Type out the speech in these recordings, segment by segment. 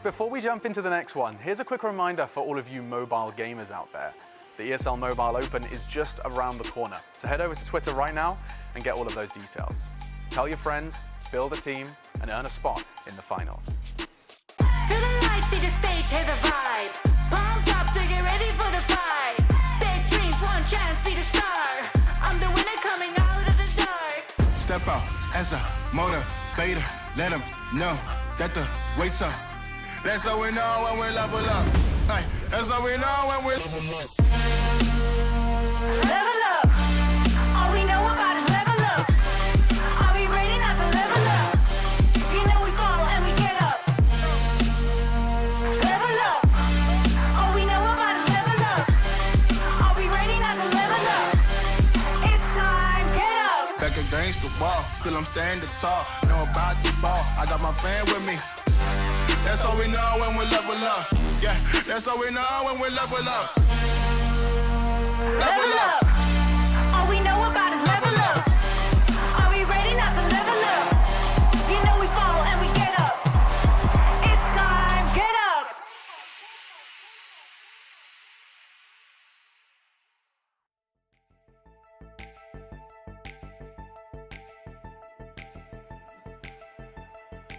Before we jump into the next one, here's a quick reminder for all of you mobile gamers out there. The ESL Mobile Open is just around the corner, so head over to Twitter right now and get all of those details. Tell your friends, build a team, and earn a spot in the finals. Feel the lights, see the stage, hear the vibe. Pumped up to get ready for the fight. Big dreams, one chance, be the star. I'm the winner coming out of the dark. Step out as a motivator. Let them know that the wait's up. That's how we know when we level up. Hey, that's how we know when we level up. Level up. All we know about is level up. Are we ready not to level up? You know we fall and we get up. Level up. All we know about is level up. Are we ready not to level up? It's time, get up. Back against the wall, still I'm standing tall. Know about the ball, I got my fan with me. That's how we know when we level up. Yeah, that's how we know when we level up. Level up. All we know about is level up. Are we ready not to level up? You know we fall and we get up. It's time, get up.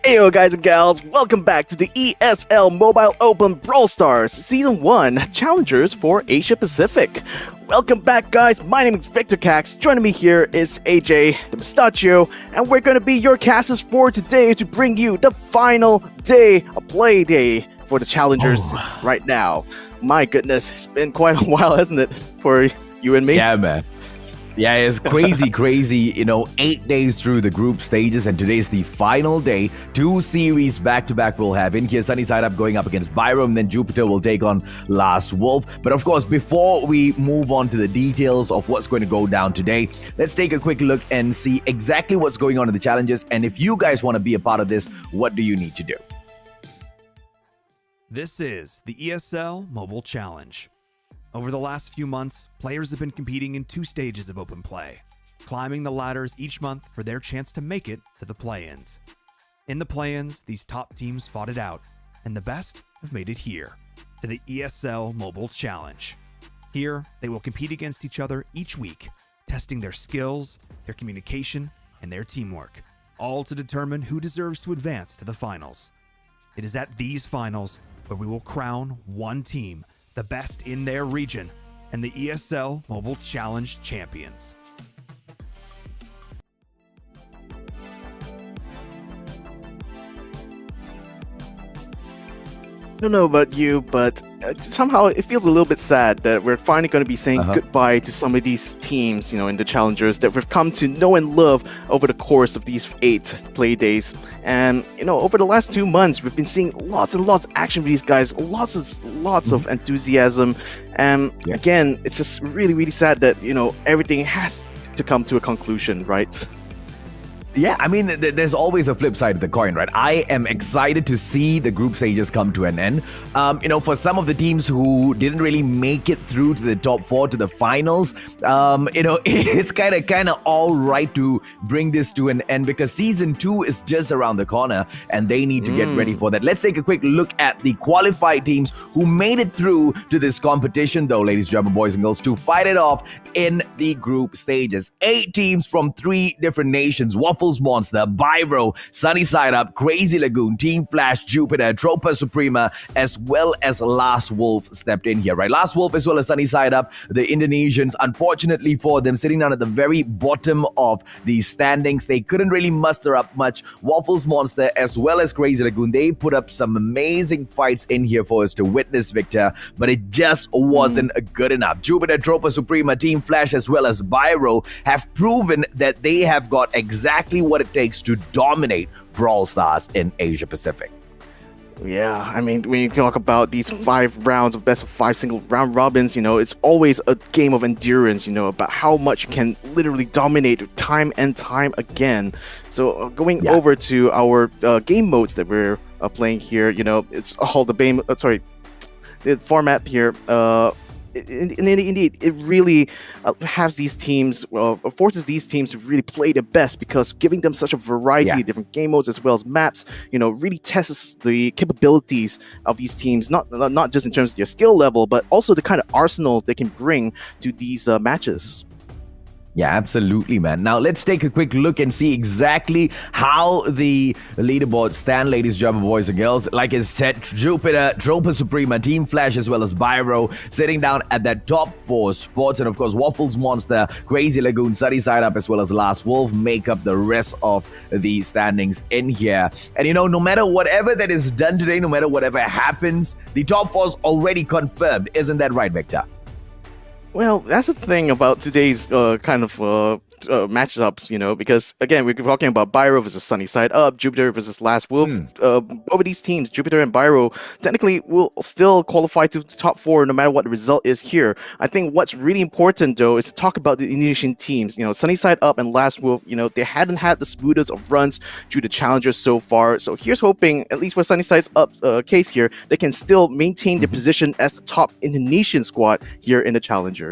Heyo guys and gals, welcome back to the ESL Mobile Open Brawl Stars Season 1 Challengers for Asia Pacific. Welcome back guys, my name is Victor Cax, joining me here is AJ the Pistachio, and we're going to be your casters for today to bring you the final day of play day for the Challengers right now. My goodness, it's been quite a while, hasn't it, for you and me? Yeah, man. Yeah, it's crazy, 8 days through the group stages, and today's the final day. 2 series back-to-back we'll have in here. Sunny Side Up going up against Byron, then Jupiter will take on Last Wolf. But of course, before we move on to the details of what's going to go down today, let's take a quick look and see exactly what's going on in the challenges. And if you guys want to be a part of this, what do you need to do? This is the ESL Mobile Challenge. Over the last few months, players have been competing in 2 stages of open play, climbing the ladders each month for their chance to make it to the play-ins. In the play-ins, these top teams fought it out, and the best have made it here, to the ESL Mobile Challenge. Here, they will compete against each other each week, testing their skills, their communication, and their teamwork, all to determine who deserves to advance to the finals. It is at these finals where we will crown one team the best in their region, and the ESL Mobile Challenge champions. I don't know about you, but somehow it feels a little bit sad that we're finally going to be saying goodbye to some of these teams, in the Challengers that we've come to know and love over the course of these 8 play days. And, over the last 2 months, we've been seeing lots and lots of action with these guys, lots of enthusiasm. And again, it's just really, really sad that, everything has to come to a conclusion, right? Yeah, I mean, there's always a flip side of the coin, right? I am excited to see the group stages come to an end. For some of the teams who didn't really make it through to the top 4 to the finals, it's kind of all right to bring this to an end because season 2 is just around the corner and they need to get ready for that. Let's take a quick look at the qualified teams who made it through to this competition, though, ladies and gentlemen, boys and girls, to fight it off in the group stages. 8 teams from 3 different nations: Waffles Monster, Byro, Sunny Side Up, Crazy Lagoon, Team Flash, Jupiter, Tropa Suprema, as well as Last Wolf stepped in here, right? Last Wolf as well as Sunny Side Up, the Indonesians, unfortunately for them, sitting down at the very bottom of the standings. They couldn't really muster up much. Waffles Monster as well as Crazy Lagoon, they put up some amazing fights in here for us to witness, Victor, but it just wasn't good enough. Jupiter, Tropa Suprema, Team Flash as well as Byro have proven that they have got exactly what it takes to dominate Brawl Stars in Asia Pacific. Yeah, I mean, when you talk about these 5 rounds of best of 5 single round robins, it's always a game of endurance, about how much you can literally dominate time and time again. So going over to our game modes that we're playing here, it's all the format here. Indeed, it really has these teams, forces these teams to really play the best because giving them such a variety of different game modes as well as maps, really tests the capabilities of these teams, not just in terms of their skill level, but also the kind of arsenal they can bring to these matches. Yeah, absolutely, man. Now, let's take a quick look and see exactly how the leaderboards stand, ladies, gentlemen, boys and girls. Like I said, Jupiter, Tropa Suprema, Team Flash, as well as Byro sitting down at that top 4 spots. And, of course, Waffles Monster, Crazy Lagoon, Sunny Side Up, as well as Last Wolf make up the rest of the standings in here. And, no matter whatever that is done today, no matter whatever happens, the top 4's already confirmed. Isn't that right, Victor? Well, that's the thing about today's kind of matchups, because again, we're talking about Byro versus Sunny Side Up, Jupiter versus Last Wolf. Both of these teams, Jupiter and Byro, technically will still qualify to the top 4 no matter what the result is here. I think what's really important, though, is to talk about the Indonesian teams. Sunny Side Up and Last Wolf, they hadn't had the smoothest of runs through the Challengers so far. So here's hoping, at least for Sunny Side Up's case here, they can still maintain their position as the top Indonesian squad here in the Challengers.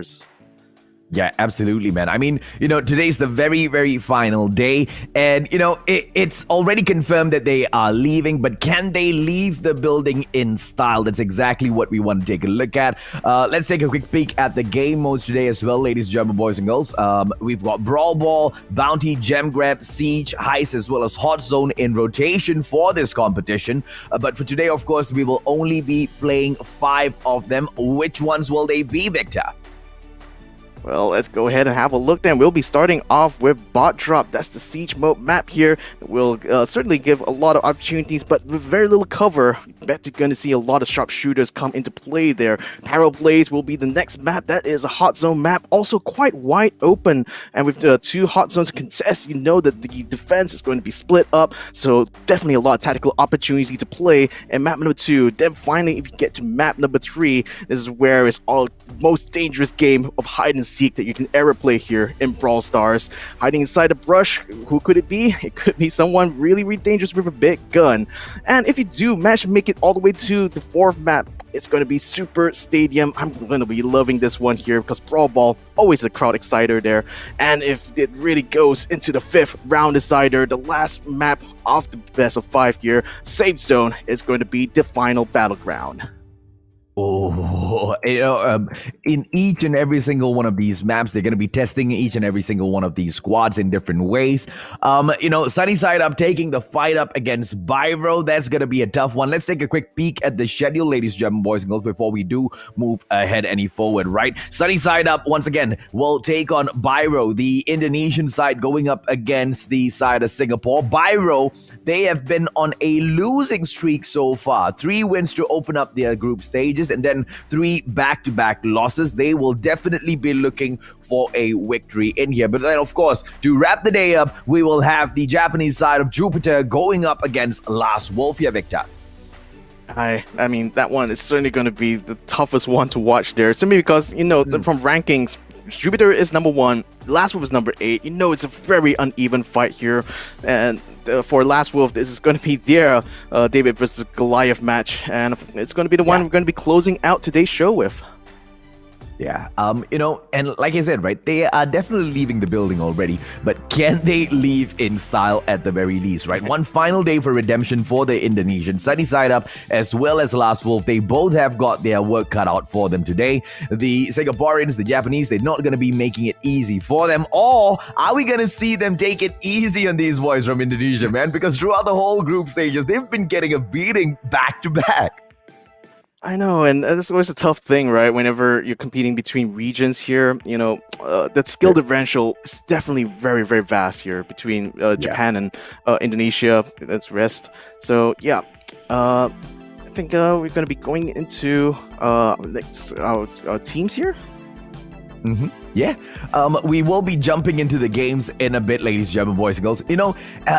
Yeah, absolutely, man. I mean, today's the very, very final day. And, it's already confirmed that they are leaving, but can they leave the building in style? That's exactly what we want to take a look at. Let's take a quick peek at the game modes today as well, ladies and gentlemen, boys and girls. We've got Brawl Ball, Bounty, Gem Grab, Siege, Heist, as well as Hot Zone in rotation for this competition. But for today, of course, we will only be playing 5 of them. Which ones will they be, Victor? Well, let's go ahead and have a look then. We'll be starting off with Bot Drop. That's the Siege mode map here. Will certainly give a lot of opportunities, but with very little cover, I bet you're going to see a lot of sharpshooters come into play there. Parallel Plays will be the next map. That is a Hot Zone map, also quite wide open. And with 2 Hot Zones to contest, you know that the defense is going to be split up. So definitely a lot of tactical opportunities to play. And map number 2, then finally, if you get to map number 3, this is where it's all most dangerous game of hide and seek that you can ever play here in Brawl Stars. Hiding inside a brush, who could it be? It could be someone really, really dangerous with a big gun. And if you do manage to make it all the way to the 4th map, it's going to be Super Stadium. I'm going to be loving this one here because Brawl Ball, always a crowd exciter there. And if it really goes into the 5th round decider, the last map of the best of 5 here, Safe Zone, is going to be the final battleground. Oh, in each and every single one of these maps, they're going to be testing each and every single one of these squads in different ways. Sunny Side Up taking the fight up against Byro. That's going to be a tough one. Let's take a quick peek at the schedule, ladies and gentlemen, boys and girls, before we do move ahead any forward, right? Sunny Side Up, once again, will take on Byro, the Indonesian side going up against the side of Singapore. Byro, they have been on a losing streak so far. 3 wins to open up their group stages, and then 3 back-to-back losses. They will definitely be looking for a victory in here. But then, of course, to wrap the day up, we will have the Japanese side of Jupiter going up against Last Wolf here, Victor. I mean, that one is certainly going to be the toughest one to watch there. Simply because, from rankings, Jupiter is number 1, Last Wolf is number 8. It's a very uneven fight here. And for Last Wolf, this is going to be their David versus Goliath match. And it's going to be the one we're going to be closing out today's show with. Yeah, and like I said, right, they are definitely leaving the building already, but can they leave in style at the very least, right? One final day for redemption for the Indonesian. Sunny Side Up as well as Last Wolf, they both have got their work cut out for them today. The Singaporeans, the Japanese, they're not going to be making it easy for them, or are we going to see them take it easy on these boys from Indonesia, man? Because throughout the whole group stages, they've been getting a beating back to back. I know, and that's always a tough thing, right? Whenever you're competing between regions here, that skill differential is definitely very, very vast here between Japan and Indonesia. That's rest. So yeah, I think we're going to be going into our teams here. Mm-hmm. Yeah, we will be jumping into the games in a bit, ladies and gentlemen, boys and girls.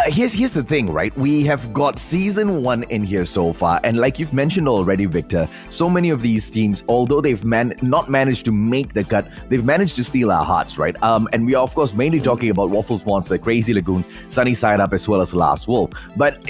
Here's the thing, right? We have got season 1 in here so far, and like you've mentioned already, Victor, so many of these teams, although they've not managed to make the cut, they've managed to steal our hearts, right? And we are, of course, mainly talking about Waffles Monster, Crazy Lagoon, Sunny Side Up, as well as Last Wolf. But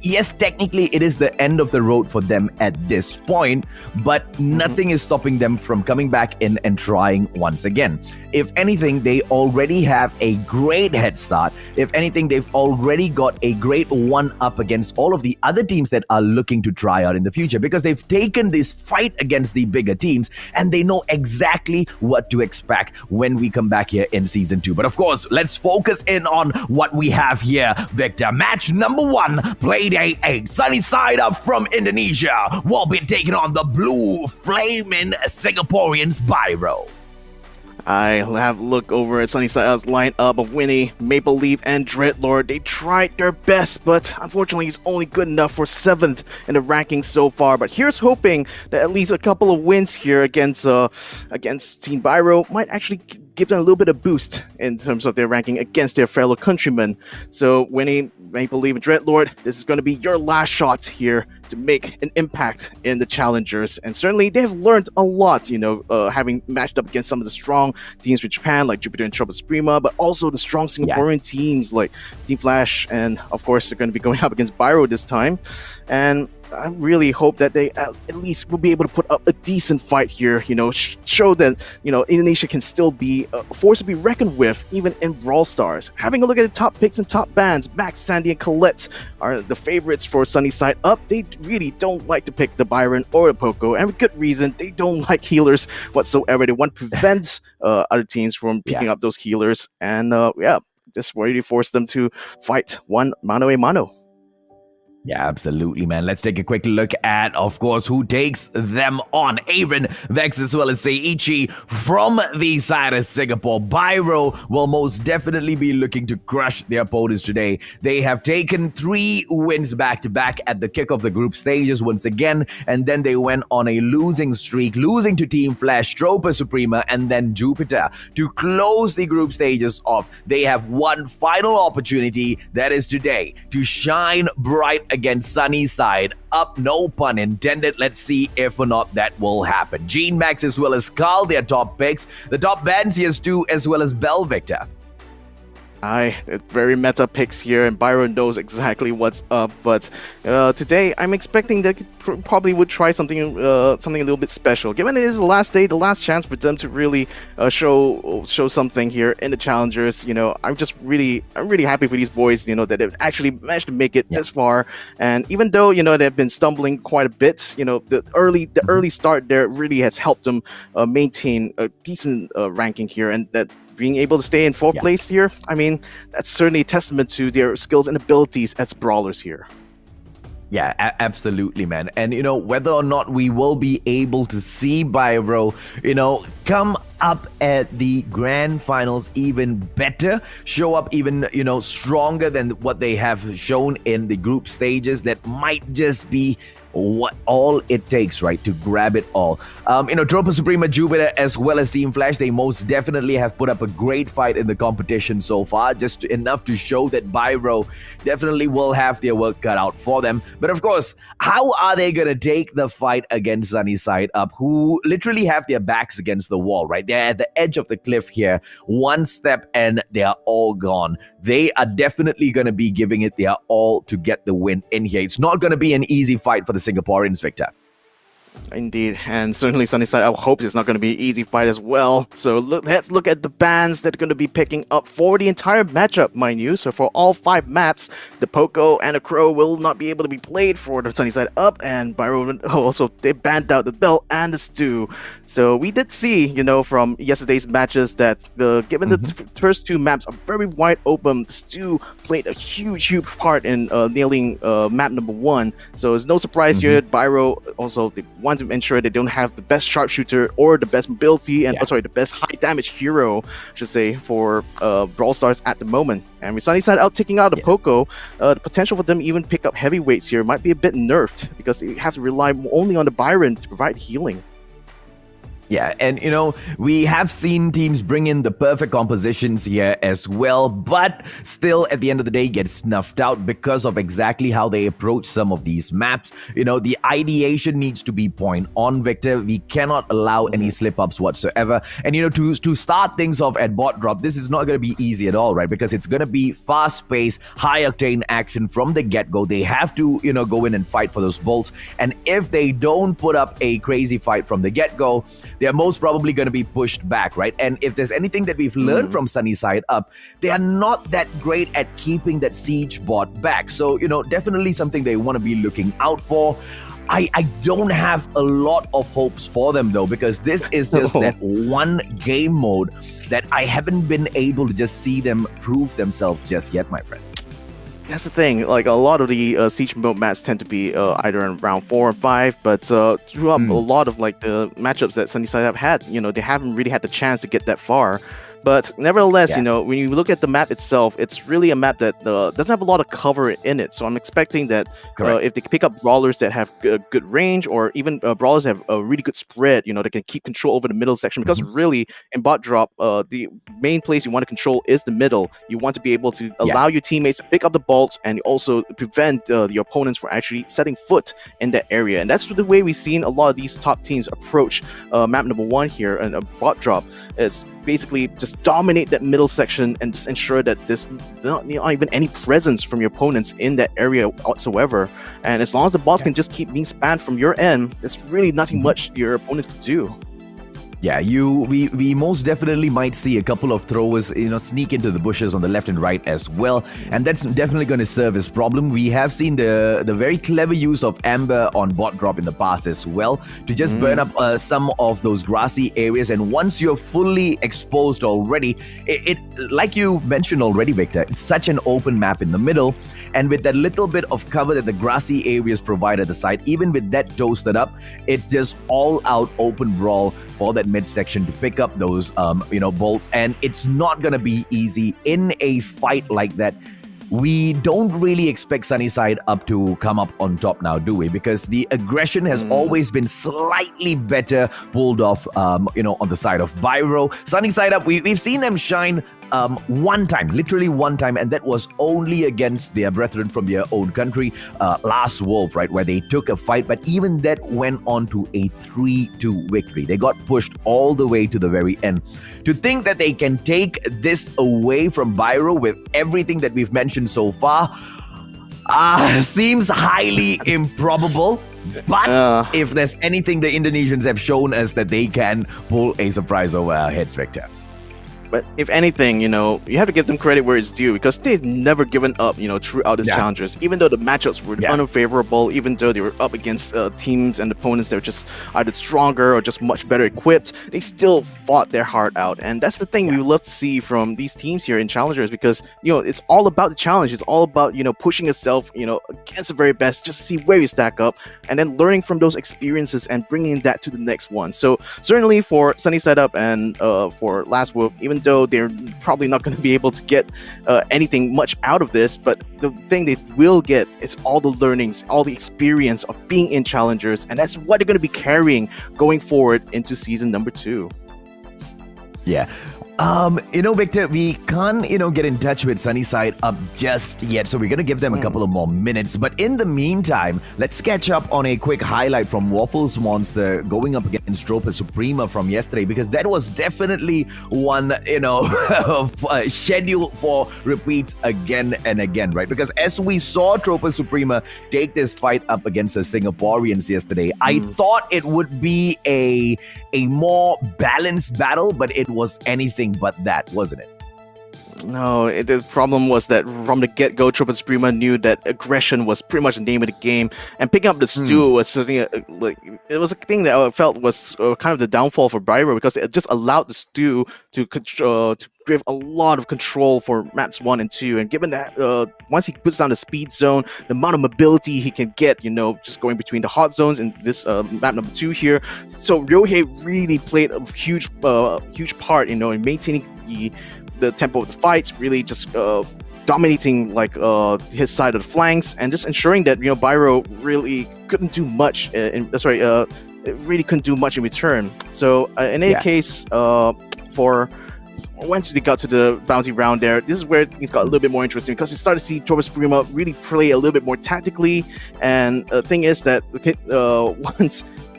yes, technically it is the end of the road for them at this point, but nothing is stopping them from coming back in and trying once again. If anything, they already have a great head start. If anything, they've already got a great one-up against all of the other teams that are looking to try out in the future, because they've taken this fight against the bigger teams and they know exactly what to expect when we come back here in Season 2. But of course, let's focus in on what we have here, Victor. Match number 1, Playday 8, Sunny Side Up from Indonesia will be taking on the blue flaming Singaporeans Byro. I'll have a look over at Sunny Side Up's lineup of Winnie, Maple Leaf, and Dreadlord. They tried their best, but unfortunately he's only good enough for 7th in the rankings so far. But here's hoping that at least a couple of wins here against Team Byro might actually give them a little bit of boost in terms of their ranking against their fellow countrymen. So Winnie, Maple Leaf, and Dreadlord, this is going to be your last shot here to make an impact in the challengers. And certainly they've learned a lot, having matched up against some of the strong teams from Japan like Jupiter and Trouble Suprema, but also the strong Singaporean teams like Team Flash, and of course they're going to be going up against Byro this time. And I really hope that they at least will be able to put up a decent fight here, show that, Indonesia can still be a force to be reckoned with, even in Brawl Stars. Having a look at the top picks and top bans, Max, Sandy, and Colette are the favorites for Sunny Side Up. They really don't like to pick the Byron or the Poco, and with good reason. They don't like healers whatsoever. They want to prevent other teams from picking up those healers, and just really force them to fight one mano a mano. Yeah, absolutely, man. Let's take a quick look at, of course, who takes them on. Aaron, Vex, as well as Seiichi from the side of Singapore. Byro will most definitely be looking to crush their opponents today. They have taken 3 wins back-to-back at the kick of the group stages once again, and then they went on a losing streak, losing to Team Flash, Tropa Suprema, and then Jupiter. To close the group stages off, they have one final opportunity, that is today, to shine bright against Sunny Side Up, no pun intended. Let's see if or not that will happen. Gene Max as well as Carl, their top picks. The top bans here is 2 as well as Bell Victor. Very meta picks here, and Byron knows exactly what's up. But today, I'm expecting that probably would try something a little bit special. Given it is the last day, the last chance for them to really show something here in the challengers. I'm really happy for these boys. That they've actually managed to make it this far. And even though they've been stumbling quite a bit, the early start there really has helped them maintain a decent ranking here, and that. Being able to stay in 4th place here, I mean, that's certainly a testament to their skills and abilities as brawlers here. Yeah, absolutely, man. And, whether or not we will be able to see Byro, come up at the grand finals even better, show up even, stronger than what they have shown in the group stages, that might just be what all it takes, right, to grab it all. Tropa Suprema, Jupiter, as well as Team Flash, they most definitely have put up a great fight in the competition so far, just enough to show that Byro definitely will have their work cut out for them. But of course, how are they gonna take the fight against Sunny Side Up, who literally have their backs against the wall, right? They're at the edge of the cliff here, one step and they are all gone. They are definitely gonna be giving it their all to get the win in here. It's not gonna be an easy fight for the Singaporeans, Victor. Indeed, and certainly Sunnyside, I hope it's not going to be an easy fight as well. So let's look at the bans that are going to be picking up for the entire matchup, mind you. So for all 5 maps, the Poco and the Crow will not be able to be played for the Sunnyside Up, and Byron also, they banned out the Bell and the Stew. So we did see, from yesterday's matches that given the first 2 maps are very wide open, the Stew played a huge part in nailing map number 1. So it's no surprise here, Byro also want to ensure they don't have the best sharpshooter or the best mobility and the best high damage hero, I should say, for Brawl Stars at the moment. And with Sunnyside out taking out the Poco, the potential for them even pick up heavyweights here might be a bit nerfed because they have to rely only on the Byron to provide healing. Yeah, and we have seen teams bring in the perfect compositions here as well, but still at the end of the day get snuffed out because of exactly how they approach some of these maps. The ideation needs to be point on, Victor. We cannot allow any slip-ups whatsoever. And to start things off at bot drop, this is not going to be easy at all, right? Because it's going to be fast-paced, high-octane action from the get-go. They have to, go in and fight for those bolts. And if they don't put up a crazy fight from the get-go, they're most probably going to be pushed back, right? And if there's anything that we've learned from Sunny Side Up, they are not that great at keeping that siege bot back. So, definitely something they want to be looking out for. I don't have a lot of hopes for them, though, because this is just that one game mode that I haven't been able to just see them prove themselves just yet, my friend. That's the thing, like a lot of the siege mode matches tend to be either in round 4 or 5, but throughout a lot of the matchups that Sunnyside have had, they haven't really had the chance to get that far. But nevertheless, when you look at the map itself, it's really a map that doesn't have a lot of cover in it. So I'm expecting that if they pick up brawlers that have good range, or even brawlers that have a really good spread, that can keep control over the middle section. Because really, in bot drop, the main place you want to control is the middle. You want to be able to allow your teammates to pick up the bolts and also prevent your opponents from actually setting foot in that area. And that's the way we've seen a lot of these top teams approach map number 1 here, and a bot drop. It's basically just just dominate that middle section and just ensure that there's not even any presence from your opponents in that area whatsoever. And as long as the balls can just keep being spammed from your end, there's really nothing much your opponents can do. Yeah, we most definitely might see a couple of throwers, sneak into the bushes on the left and right as well, and that's definitely going to serve as problem. We have seen the very clever use of Amber on bot drop in the past as well to just burn up some of those grassy areas. And once you're fully exposed already, it like you mentioned already, Victor, it's such an open map in the middle. And with that little bit of cover that the grassy areas provide at the side, even with that toasted up, it's just all out open brawl for that midsection to pick up those, bolts. And it's not going to be easy in a fight like that. We don't really expect Sunnyside Up to come up on top now, do we? Because the aggression has always been slightly better pulled off, on the side of Byro. Sunnyside Up, we've seen them shine one time, literally one time, and that was only against their brethren from their own country, last Wolf, right, where they took a fight, but even that went on to a 3-2 victory. They got pushed all the way to the very end. To think that they can take this away from Byro with everything that we've mentioned so far seems highly improbable. But if there's anything the Indonesians have shown us that they can pull a surprise over our heads, Victor. But if anything, you have to give them credit where it's due, because they've never given up, throughout these challenges. Even though the matchups were unfavorable, even though they were up against teams and opponents that were just either stronger or just much better equipped, they still fought their heart out. And that's the thing we love to see from these teams here in challengers, because, it's all about the challenge. It's all about, pushing yourself, against the very best, just see where you stack up, and then learning from those experiences and bringing that to the next one. So certainly for Sunnyside Up and for Last Wolf, even though they're probably not going to be able to get anything much out of this, but the thing they will get is all the learnings, all the experience of being in challengers, and that's what they're going to be carrying going forward into season number 2. Yeah. Victor, we can't, get in touch with Sunnyside Up just yet, so we're going to give them a couple of more minutes. But in the meantime, let's catch up on a quick highlight from Waffles Monster going up against Tropa Suprema from yesterday, because that was definitely one, schedule for repeats again and again, right? Because as we saw Tropa Suprema take this fight up against the Singaporeans yesterday, I thought it would be a more balanced battle, but it was anything but that, wasn't it? No, the problem was that from the get-go, Tropa Suprema knew that aggression was pretty much the name of the game, and picking up the stew was something it was a thing that I felt was kind of the downfall for Byro, because it just allowed the stew to give a lot of control for maps 1 and 2, and given that once he puts down the speed zone, the amount of mobility he can get, just going between the hot zones in this map number 2 here. So Ryohei really played a huge part, in maintaining the tempo of the fights, really just dominating his side of the flanks, and just ensuring that Byro really couldn't do much. Really couldn't do much in return. So in any case, for once they got to the bounty round there, this is where things got a little bit more interesting, because you started to see Tropa Suprema really play a little bit more tactically. And the thing is that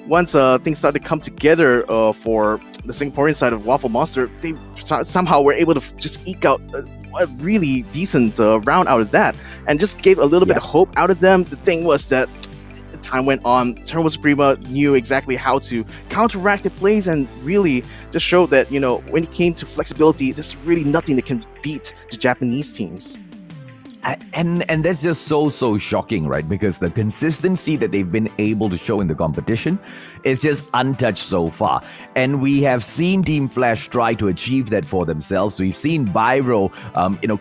once things started to come together for the Singaporean side of Waffle Monster, they somehow were able to just eke out a really decent round out of that, and just gave a little bit of hope out of them. The thing was that time went on, Tropa Suprema knew exactly how to counteract the plays, and really just showed that, when it came to flexibility, there's really nothing that can beat the Japanese teams. And that's just so shocking, right? Because the consistency that they've been able to show in the competition is just untouched so far. And we have seen Team Flash try to achieve that for themselves. We've seen Byro,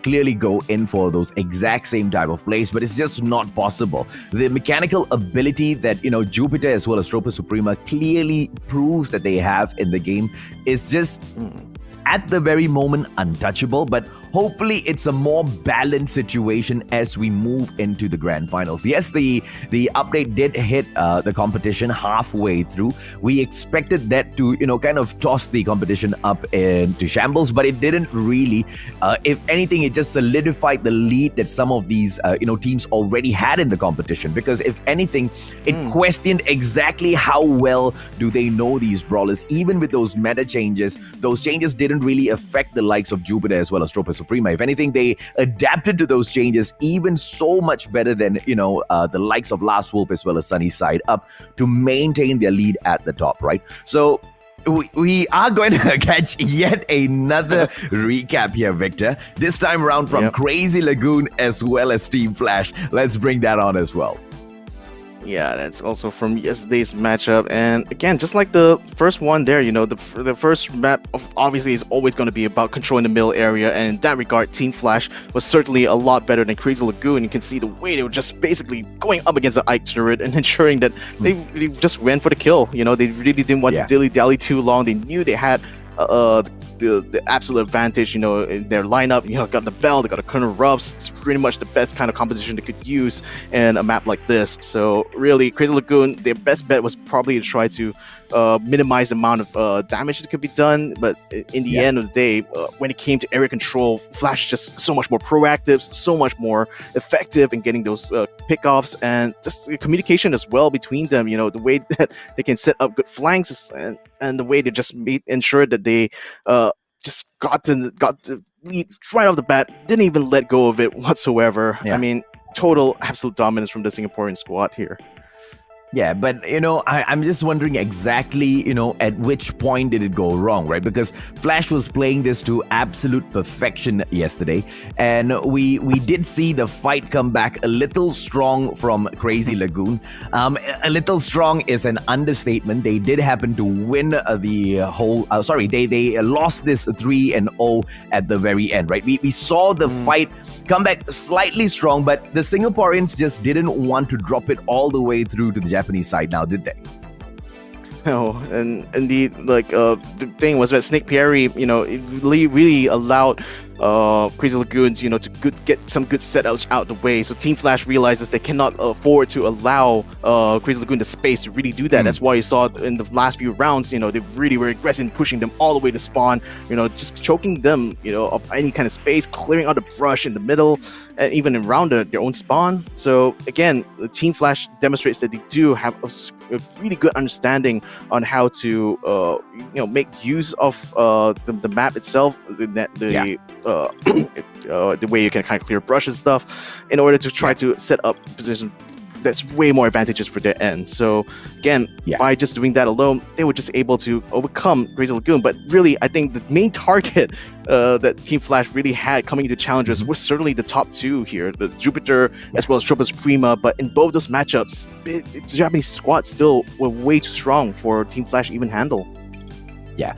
clearly go in for those exact same type of plays, but it's just not possible. The mechanical ability that, Jupiter as well as Tropa Suprema clearly proves that they have in the game is just at the very moment untouchable. But hopefully it's a more balanced situation as we move into the grand finals. Yes, the update did hit the competition halfway through. We expected that to, kind of toss the competition up into shambles, but it didn't really. If anything, it just solidified the lead that some of these, teams already had in the competition. Because if anything, it questioned exactly how well do they know these brawlers. Even with those meta changes, those changes didn't really affect the likes of Jupiter as well as Tropa Suprema. If anything, they adapted to those changes even so much better than, the likes of Last Wolf as well as Sunny Side Up to maintain their lead at the top, right? So we are going to catch yet another recap here, Victor. This time around from Crazy Lagoon as well as Team Flash. Let's bring that on as well. Yeah, that's also from yesterday's matchup. And again, just like the first one there, the first map obviously is always going to be about controlling the middle area. And in that regard, Team Flash was certainly a lot better than Crazy Lagoon. You can see the way they were just basically going up against the Ike turret and ensuring that they just ran for the kill. They really didn't want to dilly-dally too long. They knew they had the absolute advantage, in their lineup. Got the Bell, they got a Colonel Ruffs. It's pretty much the best kind of composition they could use in a map like this. So really, Crazy Lagoon, their best bet was probably to try to minimize the amount of damage that could be done. But in the end of the day, when it came to area control, Flash just so much more proactive, so much more effective in getting those pickoffs, and just the communication as well between them. The way that they can set up good flanks and the way they just ensure that they just got the lead right off the bat, didn't even let go of it whatsoever. I mean, total absolute dominance from the Singaporean squad here. Yeah, but, I'm just wondering exactly, at which point did it go wrong, right? Because Flash was playing this to absolute perfection yesterday, and we did see the fight come back a little strong from Crazy Lagoon. A little strong is an understatement. They did happen to win the whole... they lost this 3-0 at the very end, right? We saw the fight come back slightly strong, but the Singaporeans just didn't want to drop it all the way through to the Japanese side now, did they? No, and indeed, the thing was that Snake Perry, it really allowed Crazy Lagoons, to get some good setups out the way. So Team Flash realizes they cannot afford to allow Crazy Lagoon the space to really do that. That's why you saw in the last few rounds, they really were aggressive in pushing them all the way to spawn, just choking them, of any kind of space, clearing out the brush in the middle, and even around their own spawn. So again, the Team Flash demonstrates that they do have a really good understanding on how to, make use of the map itself, the way you can kind of clear brush and stuff in order to try to set up position that's way more advantageous for their end. So again, by just doing that alone, they were just able to overcome Crazy Lagoon. But really, I think the main target that Team Flash really had coming into challengers was certainly the top two here, the Jupiter as well as Tropa Suprema. But in both those matchups, the Japanese squad still were way too strong for Team Flash to even handle. Yeah,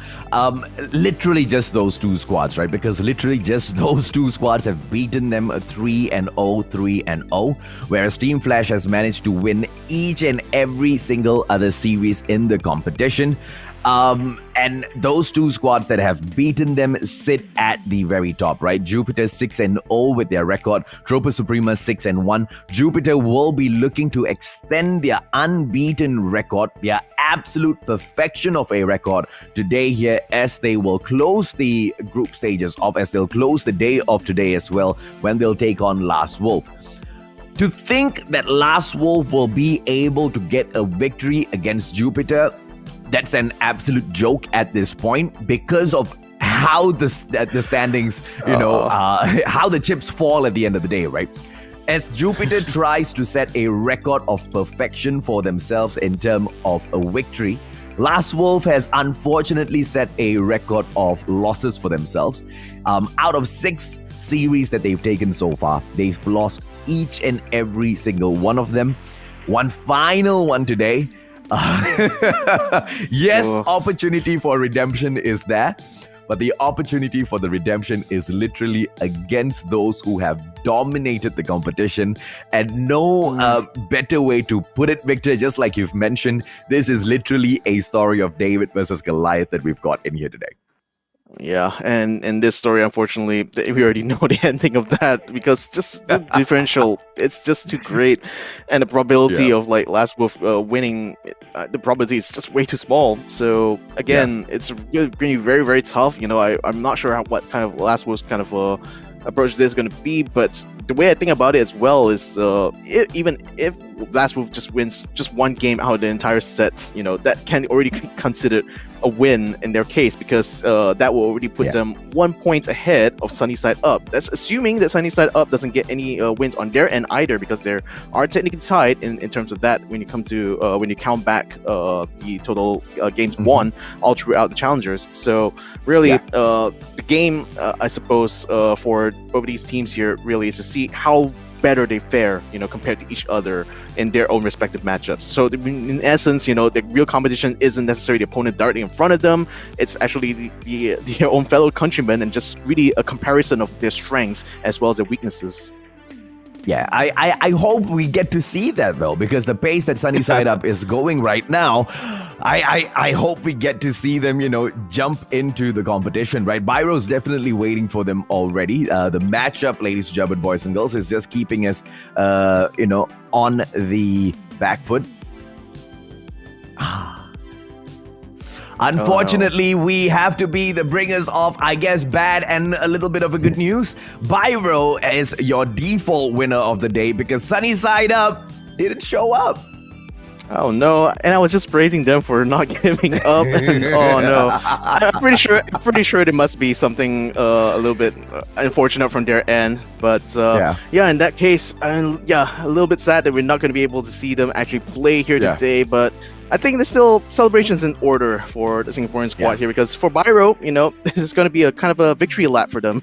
literally just those two squads, right? Because literally just those two squads have beaten them 3-0, 3-0, whereas Team Flash has managed to win each and every single other series in the competition. And those two squads that have beaten them sit at the very top, right? Jupiter 6-0 with their record, Tropa Suprema 6-1. Jupiter will be looking to extend their unbeaten record, their absolute perfection of a record today here, as they will close the group stages off, as they'll close the day of today as well, when they'll take on Last Wolf. To think that Last Wolf will be able to get a victory against Jupiter, that's an absolute joke at this point, because of how the standings, how the chips fall at the end of the day, right? As Jupiter tries to set a record of perfection for themselves in terms of a victory, Last Wolf has unfortunately set a record of losses for themselves. Out of 6 series that they've taken so far, they've lost each and every single one of them. One final one today. Yes, opportunity for redemption is there, but the opportunity for the redemption is literally against those who have dominated the competition. And no better way to put it, Victor, just like you've mentioned, this is literally a story of David versus Goliath that we've got in here today. Yeah, and in this story, unfortunately, we already know the ending of that because just the differential, it's just too great, and the probability Yeah. of like Last Wolf winning, the probability is just way too small. So again, it's going to be very very tough. I'm not sure what kind of Last Wolf's kind of approach this is going to be, but the way I think about it as well is even if Last Wolf just wins just one game out of the entire set, that can already be considered a win in their case because that will already put them 1 point ahead of Sunnyside Up. That's assuming that Sunnyside Up doesn't get any wins on their end either, because they are technically tied in terms of that when you come to when you count back the total games won all throughout the challengers. So really, the game I suppose for both of these teams here really is to see how better they fare, compared to each other in their own respective matchups. So in essence, the real competition isn't necessarily the opponent directly in front of them. It's actually their own fellow countrymen, and just really a comparison of their strengths as well as their weaknesses. Yeah, I hope we get to see that though, because the pace that Sunnyside Up is going right now, I hope we get to see them, jump into the competition, right? Byro's definitely waiting for them already. The matchup, ladies and gentlemen, boys and girls, is just keeping us, on the back foot. Unfortunately, we have to be the bringers of, I guess, bad and a little bit of a good news. Byro is your default winner of the day because Sunnyside Up didn't show up. Oh no! And I was just praising them for not giving up. And, oh no! I'm pretty sure there must be something a little bit unfortunate from their end. But yeah, in that case, a little bit sad that we're not going to be able to see them actually play here today. But I think there's still celebrations in order for the Singaporean squad here, because for Byro, this is going to be a kind of a victory lap for them.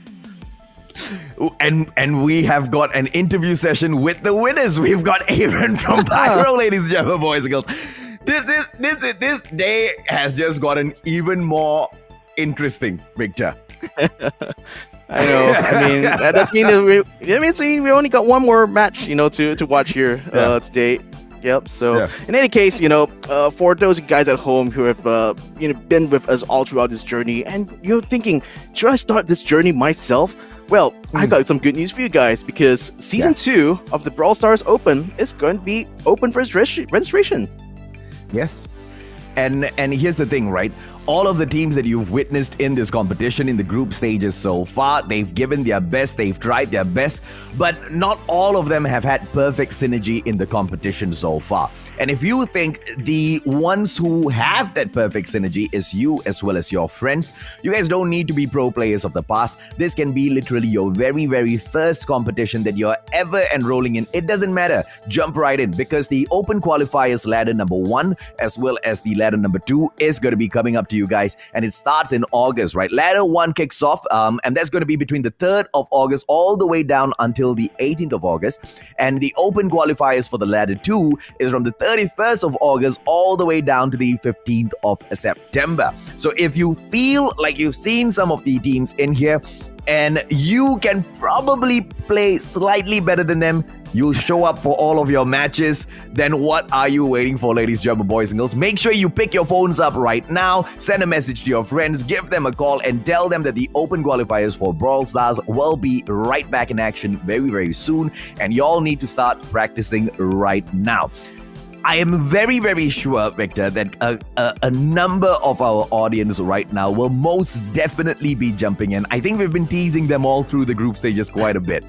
And we have got an interview session with the winners. We've got Aaron from Byro, ladies and gentlemen, boys and girls. This day has just gotten even more interesting, Victor. I know. I mean, that does mean that we only got one more match, to watch here today. Yep. So in any case, for those guys at home who have been with us all throughout this journey, and you're thinking, should I start this journey myself? Well, I got some good news for you guys, because Season 2 of the Brawl Stars Open is going to be open for registration. Yes. And here's the thing, right? All of the teams that you've witnessed in this competition in the group stages so far, they've given their best, they've tried their best, but not all of them have had perfect synergy in the competition so far. And if you think the ones who have that perfect synergy is you as well as your friends, you guys don't need to be pro players of the past. This can be literally your very, very first competition that you're ever enrolling in. It doesn't matter. Jump right in, because the Open Qualifiers ladder number 1 as well as the ladder number 2 is going to be coming up to you guys, and it starts in August, right? Ladder 1 kicks off, and that's going to be between the 3rd of August all the way down until the 18th of August. And the Open Qualifiers for the ladder 2 is from the 31st of August all the way down to the 15th of September. So if you feel like you've seen some of the teams in here and you can probably play slightly better than them, you'll show up for all of your matches, then what are you waiting for, ladies and gentlemen, boys and girls? Make sure you pick your phones up right now, send a message to your friends, give them a call, and tell them that the Open Qualifiers for Brawl Stars will be right back in action very, very soon, and y'all need to start practicing right now. I am very, very sure, Victor, that a number of our audience right now will most definitely be jumping in. I think we've been teasing them all through the group stages quite a bit.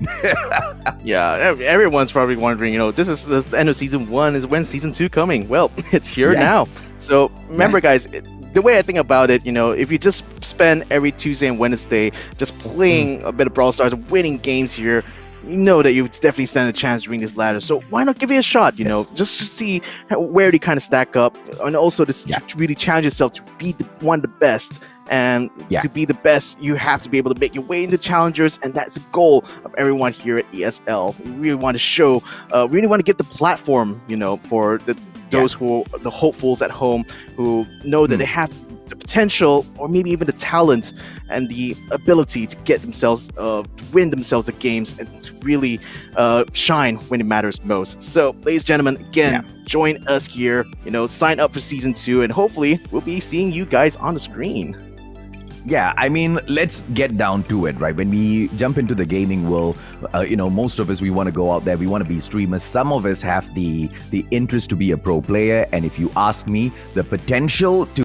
Yeah, everyone's probably wondering, this is the end of Season 1. Is when Season 2 coming? Well, it's here now. So remember, guys, the way I think about it, if you just spend every Tuesday and Wednesday just playing a bit of Brawl Stars, winning games here, you know that you would definitely stand a chance during this ladder. So why not give it a shot, just to see where they kind of stack up, and also to really challenge yourself to be one of the best. And to be the best, you have to be able to make your way into challengers, and that's the goal of everyone here at ESL. We really want to show, really want to give the platform, for those who are the hopefuls at home who know that they have the potential, or maybe even the talent and the ability to get themselves, to win themselves the games and to really shine when it matters most. So, ladies and gentlemen, again, join us here, sign up for Season 2, and hopefully we'll be seeing you guys on the screen. Yeah, I mean, let's get down to it, right? When we jump into the gaming world, most of us, we want to go out there, we want to be streamers. Some of us have the interest to be a pro player, and if you ask me, the potential to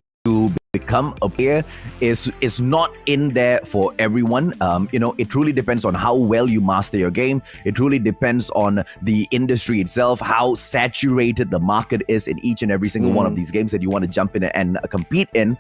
become a player is not in there for everyone. It truly depends on how well you master your game. It truly depends on the industry itself, how saturated the market is in each and every single one of these games that you want to jump in and compete in.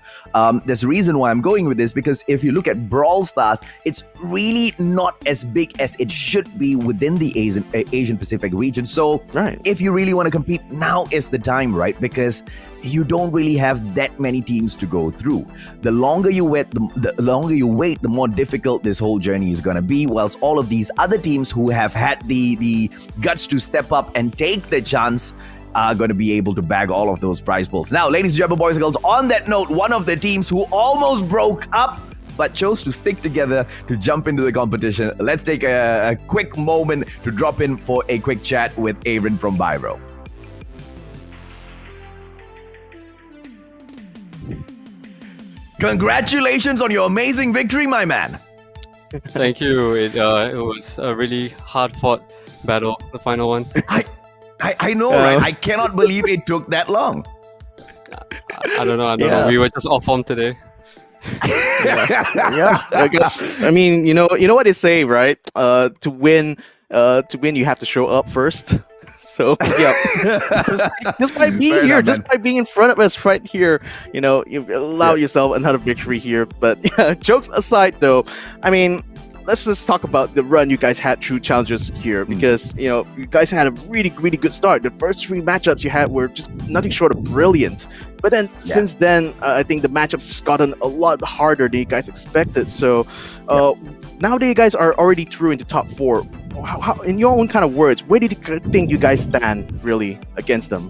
There's a reason why I'm going with this, because if you look at Brawl Stars, it's really not as big as it should be within the Asian Pacific region. So if you really want to compete, now is the time, right? Because you don't really have that many teams to go through. The longer you wait, the more difficult this whole journey is going to be, whilst all of these other teams who have had the guts to step up and take the chance are going to be able to bag all of those prize pools. Now, ladies and gentlemen, boys and girls, on that note, one of the teams who almost broke up but chose to stick together to jump into the competition. Let's take a quick moment to drop in for a quick chat with Aaron from Biro. Congratulations on your amazing victory, my man. Thank you. It was a really hard-fought battle, the final one. I know, right? I cannot believe it took that long. I don't know. We were just off form today. Yeah, I guess. I mean, you know what they say, right? To win, you have to show up first. So yeah, just by being here, just by being in front of us right here, you've allowed yourself another victory here. But yeah, jokes aside, though, I mean, let's just talk about the run you guys had through challenges here, because you guys had a really, really good start. The first 3 matchups you had were just nothing short of brilliant. But then since then, I think the matchups has gotten a lot harder than you guys expected. So now that you guys are already through into top 4, how, in your own kind of words, where did you think you guys stand really against them?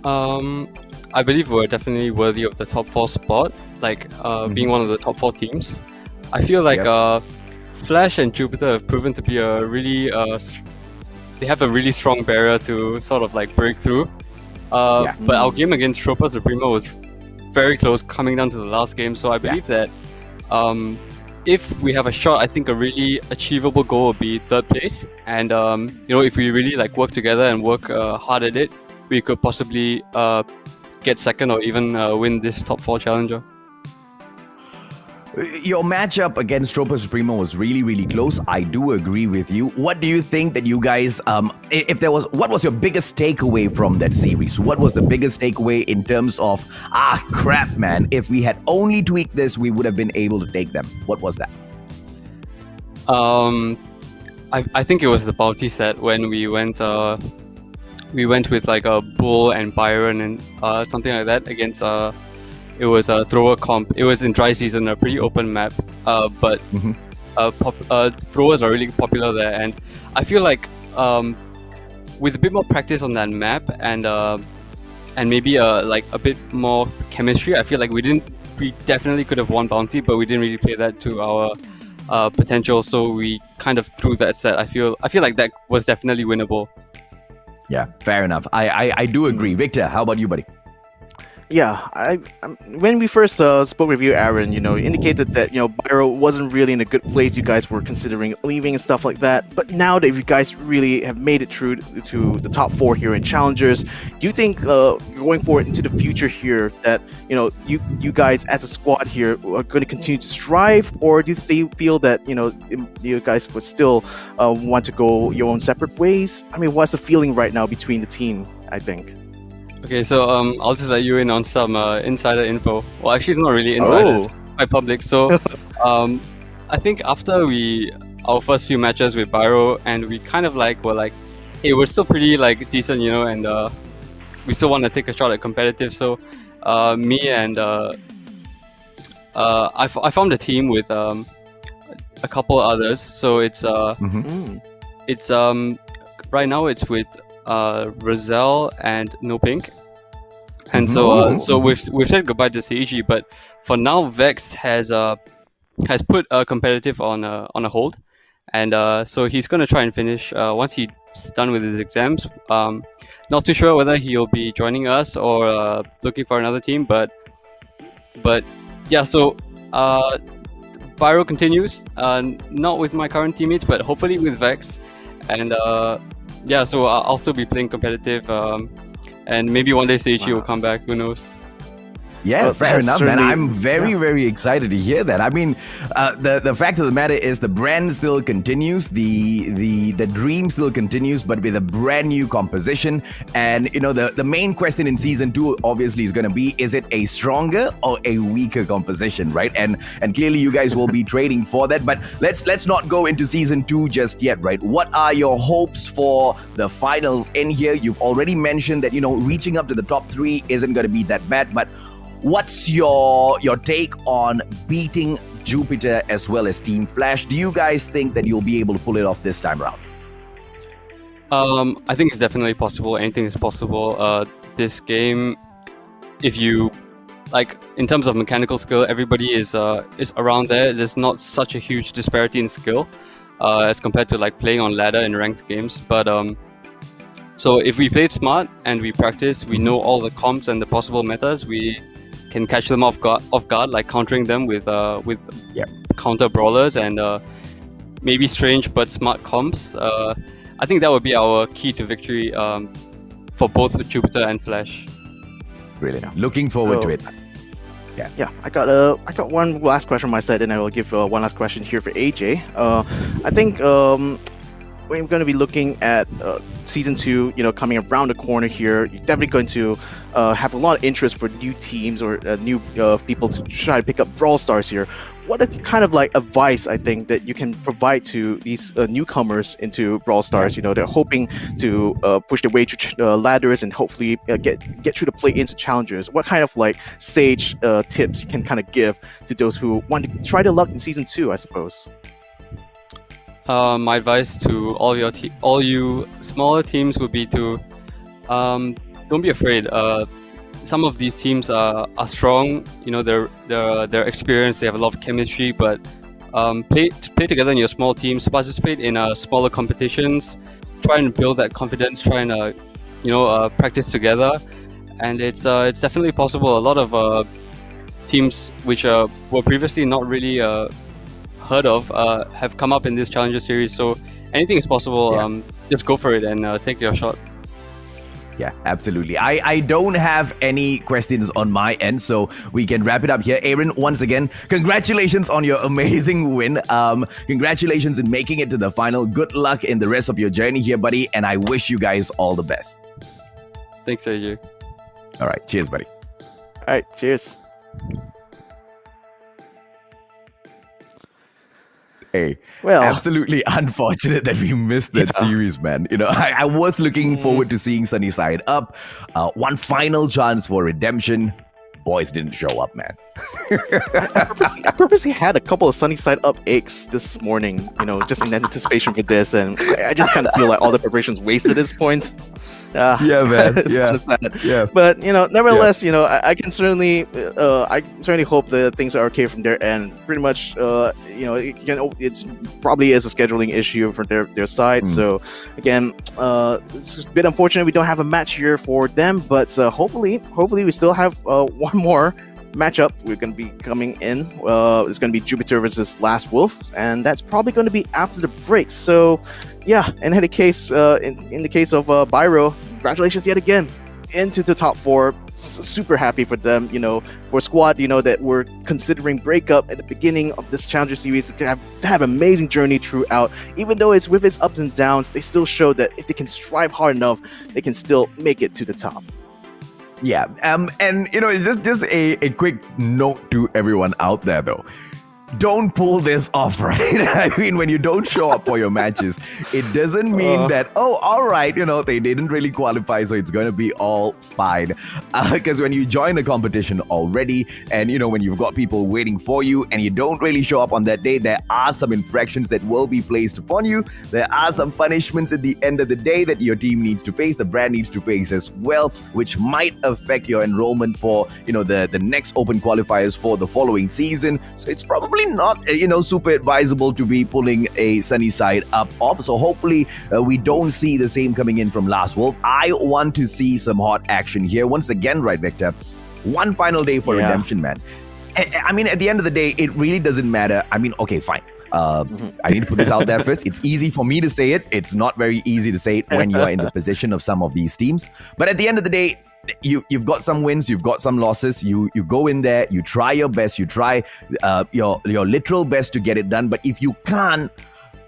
I believe we're definitely worthy of the top 4 spot, being one of the top 4 teams. I feel like Flash and Jupiter have proven to be a really they have a really strong barrier to sort of break through. But our game against Tropa Supremo was very close, coming down to the last game. So I believe that if we have a shot, I think a really achievable goal would be 3rd place. And if we really work together and work hard at it, we could possibly get 2nd or even win this top 4 challenger. Your matchup against Tropa Supremo was really, really close. I do agree with you. What do you think that you guys, what was your biggest takeaway from that series? What was the biggest takeaway in terms of, crap, man, if we had only tweaked this, we would have been able to take them? What was that? I think it was the bounty set when we went with a Bull and Byron and something like that against it was a thrower comp. It was in dry season, a pretty open map, but throwers are really popular there, and I feel like with a bit more practice on that map and maybe a bit more chemistry, I feel like we definitely could have won bounty, but we didn't really play that to our potential, so we kind of threw that set. I feel like that was definitely winnable. Yeah, fair enough. I do agree. Victor, how about you, buddy? Yeah, when we first spoke with you, Aaron, you indicated that, Byro wasn't really in a good place. You guys were considering leaving and stuff like that. But now that you guys really have made it through to the top 4 here in Challengers, do you think going forward into the future here that, you guys as a squad here are going to continue to strive? Or do you feel that, you guys would still want to go your own separate ways? I mean, what's the feeling right now between the team, I think? Okay, so I'll just let you in on some insider info. Well, actually, it's not really insider; it's quite public. So, I think after our first few matches with Byro, and we kind of were hey, we're still pretty decent, and we still want to take a shot at competitive. So, me and I formed a team with a couple others. So it's right now it's with Roselle and No Pink, and so we've said goodbye to Seiji, but for now Vex has put competitive on a hold, and so he's gonna try and finish once he's done with his exams. Not too sure whether he'll be joining us or looking for another team, but yeah, so Pyro continues, not with my current teammates, but hopefully with Vex. And yeah, so I'll still be playing competitive, and maybe one day Seiichi will come back, who knows. Yeah, Well, fair that's enough, man. certainly- I'm very excited to hear that. I mean, the fact of the matter is the brand still continues, the dream still continues, but with a brand new composition. And you know, the main question in season 2 obviously is going to be: is it a stronger or a weaker composition, right? And clearly you guys will be trading for that. But let's not go into season 2 just yet, right? What are your hopes for the finals in here? You've already mentioned that, you know, reaching up to the top 3 isn't going to be that bad, but what's your take on beating Jupiter as well as Team Flash? Do you guys think that you'll be able to pull it off this time around? I think it's definitely possible. Anything is possible. This game, if you like, in terms of mechanical skill, everybody is around there. There's not such a huge disparity in skill as compared to like playing on ladder in ranked games. But so if we played smart and we practice, we know all the comps and the possible metas, we can catch them off guard, like countering them with counter brawlers and maybe strange but smart comps. I think that would be our key to victory for both Jupiter and Flash. Brilliant. Looking forward to it. Yeah, I got one last question on my side, and I will give one last question here for AJ. I think we're going to be looking at season 2, you know, coming around the corner here. You're definitely going to have a lot of interest for new teams or new people to try to pick up Brawl Stars here. What kind of like advice I think that you can provide to these newcomers into Brawl Stars? You know, they're hoping to push their way to ladders and hopefully get through the play into challengers. What kind of like sage tips you can kind of give to those who want to try their luck in season 2, I suppose? My advice to all you smaller teams would be to don't be afraid. Some of these teams are strong. You know, they're experienced. They have a lot of chemistry. But play together in your small teams. Participate in smaller competitions. Try and build that confidence. Try and practice together. And it's definitely possible. A lot of teams which were previously not really heard of have come up in this Challenger series. So anything is possible. Just go for it and take your shot. Yeah, absolutely. I don't have any questions on my end, so we can wrap it up here. Aaron, once again, congratulations on your amazing win. Congratulations in making it to the final. Good luck in the rest of your journey here, buddy, and I wish you guys all the best. Thanks, AJ. All right, cheers, buddy. All right, cheers. Hey, Well, absolutely unfortunate that we missed that series, man. You know, I was looking forward to seeing Sunny Side Up. One final chance for redemption. Boys didn't show up, man. I purposely had a couple of Sunny Side Up eggs this morning, you know, just in anticipation for this, and I just kind of feel like all the preparations wasted at this point. Yeah, man. It's Yeah. kind of sad. Yeah. But you know, nevertheless, you know, I can certainly, I certainly hope that things are okay from there, and pretty much, you know, it's probably is a scheduling issue from their side. So again, it's a bit unfortunate we don't have a match here for them, but hopefully we still have one more matchup. We're going to be coming in. It's going to be Jupiter versus Last Wolf, and that's probably going to be after the break. So yeah, and in the case in the case of Byro, congratulations yet again into the top 4. Super happy for them, you know, for squad, you know, that we're considering breakup at the beginning of this Challenger series to have amazing journey throughout. Even though it's with its ups and downs, they still show that if they can strive hard enough, they can still make it to the top. Yeah, and you know, just a quick note to everyone out there though. Don't pull this off, right? I mean, when you don't show up for your matches, it doesn't mean that, oh, all right, you know, they didn't really qualify, so it's going to be all fine. Because when you join a competition already, and, you know, when you've got people waiting for you, and you don't really show up on that day, there are some infractions that will be placed upon you. There are some punishments at the end of the day that your team needs to face, the brand needs to face as well, which might affect your enrollment for, you know, the next open qualifiers for the following season. So it's probably not, you know, super advisable to be pulling a Sunny Side Up off. So hopefully we don't see the same coming in from Last Wolf. I want to see some hot action here. Once again, right, Victor? One final day for redemption, man. I mean, at the end of the day, it really doesn't matter. I mean, okay, fine. I need to put this out there first. It's easy for me to say it. It's not very easy to say it when you are in the position of some of these teams. But at the end of the day, you've got some wins, you've got some losses. You go in there, you try your best, you try your literal best to get it done. But if you can't,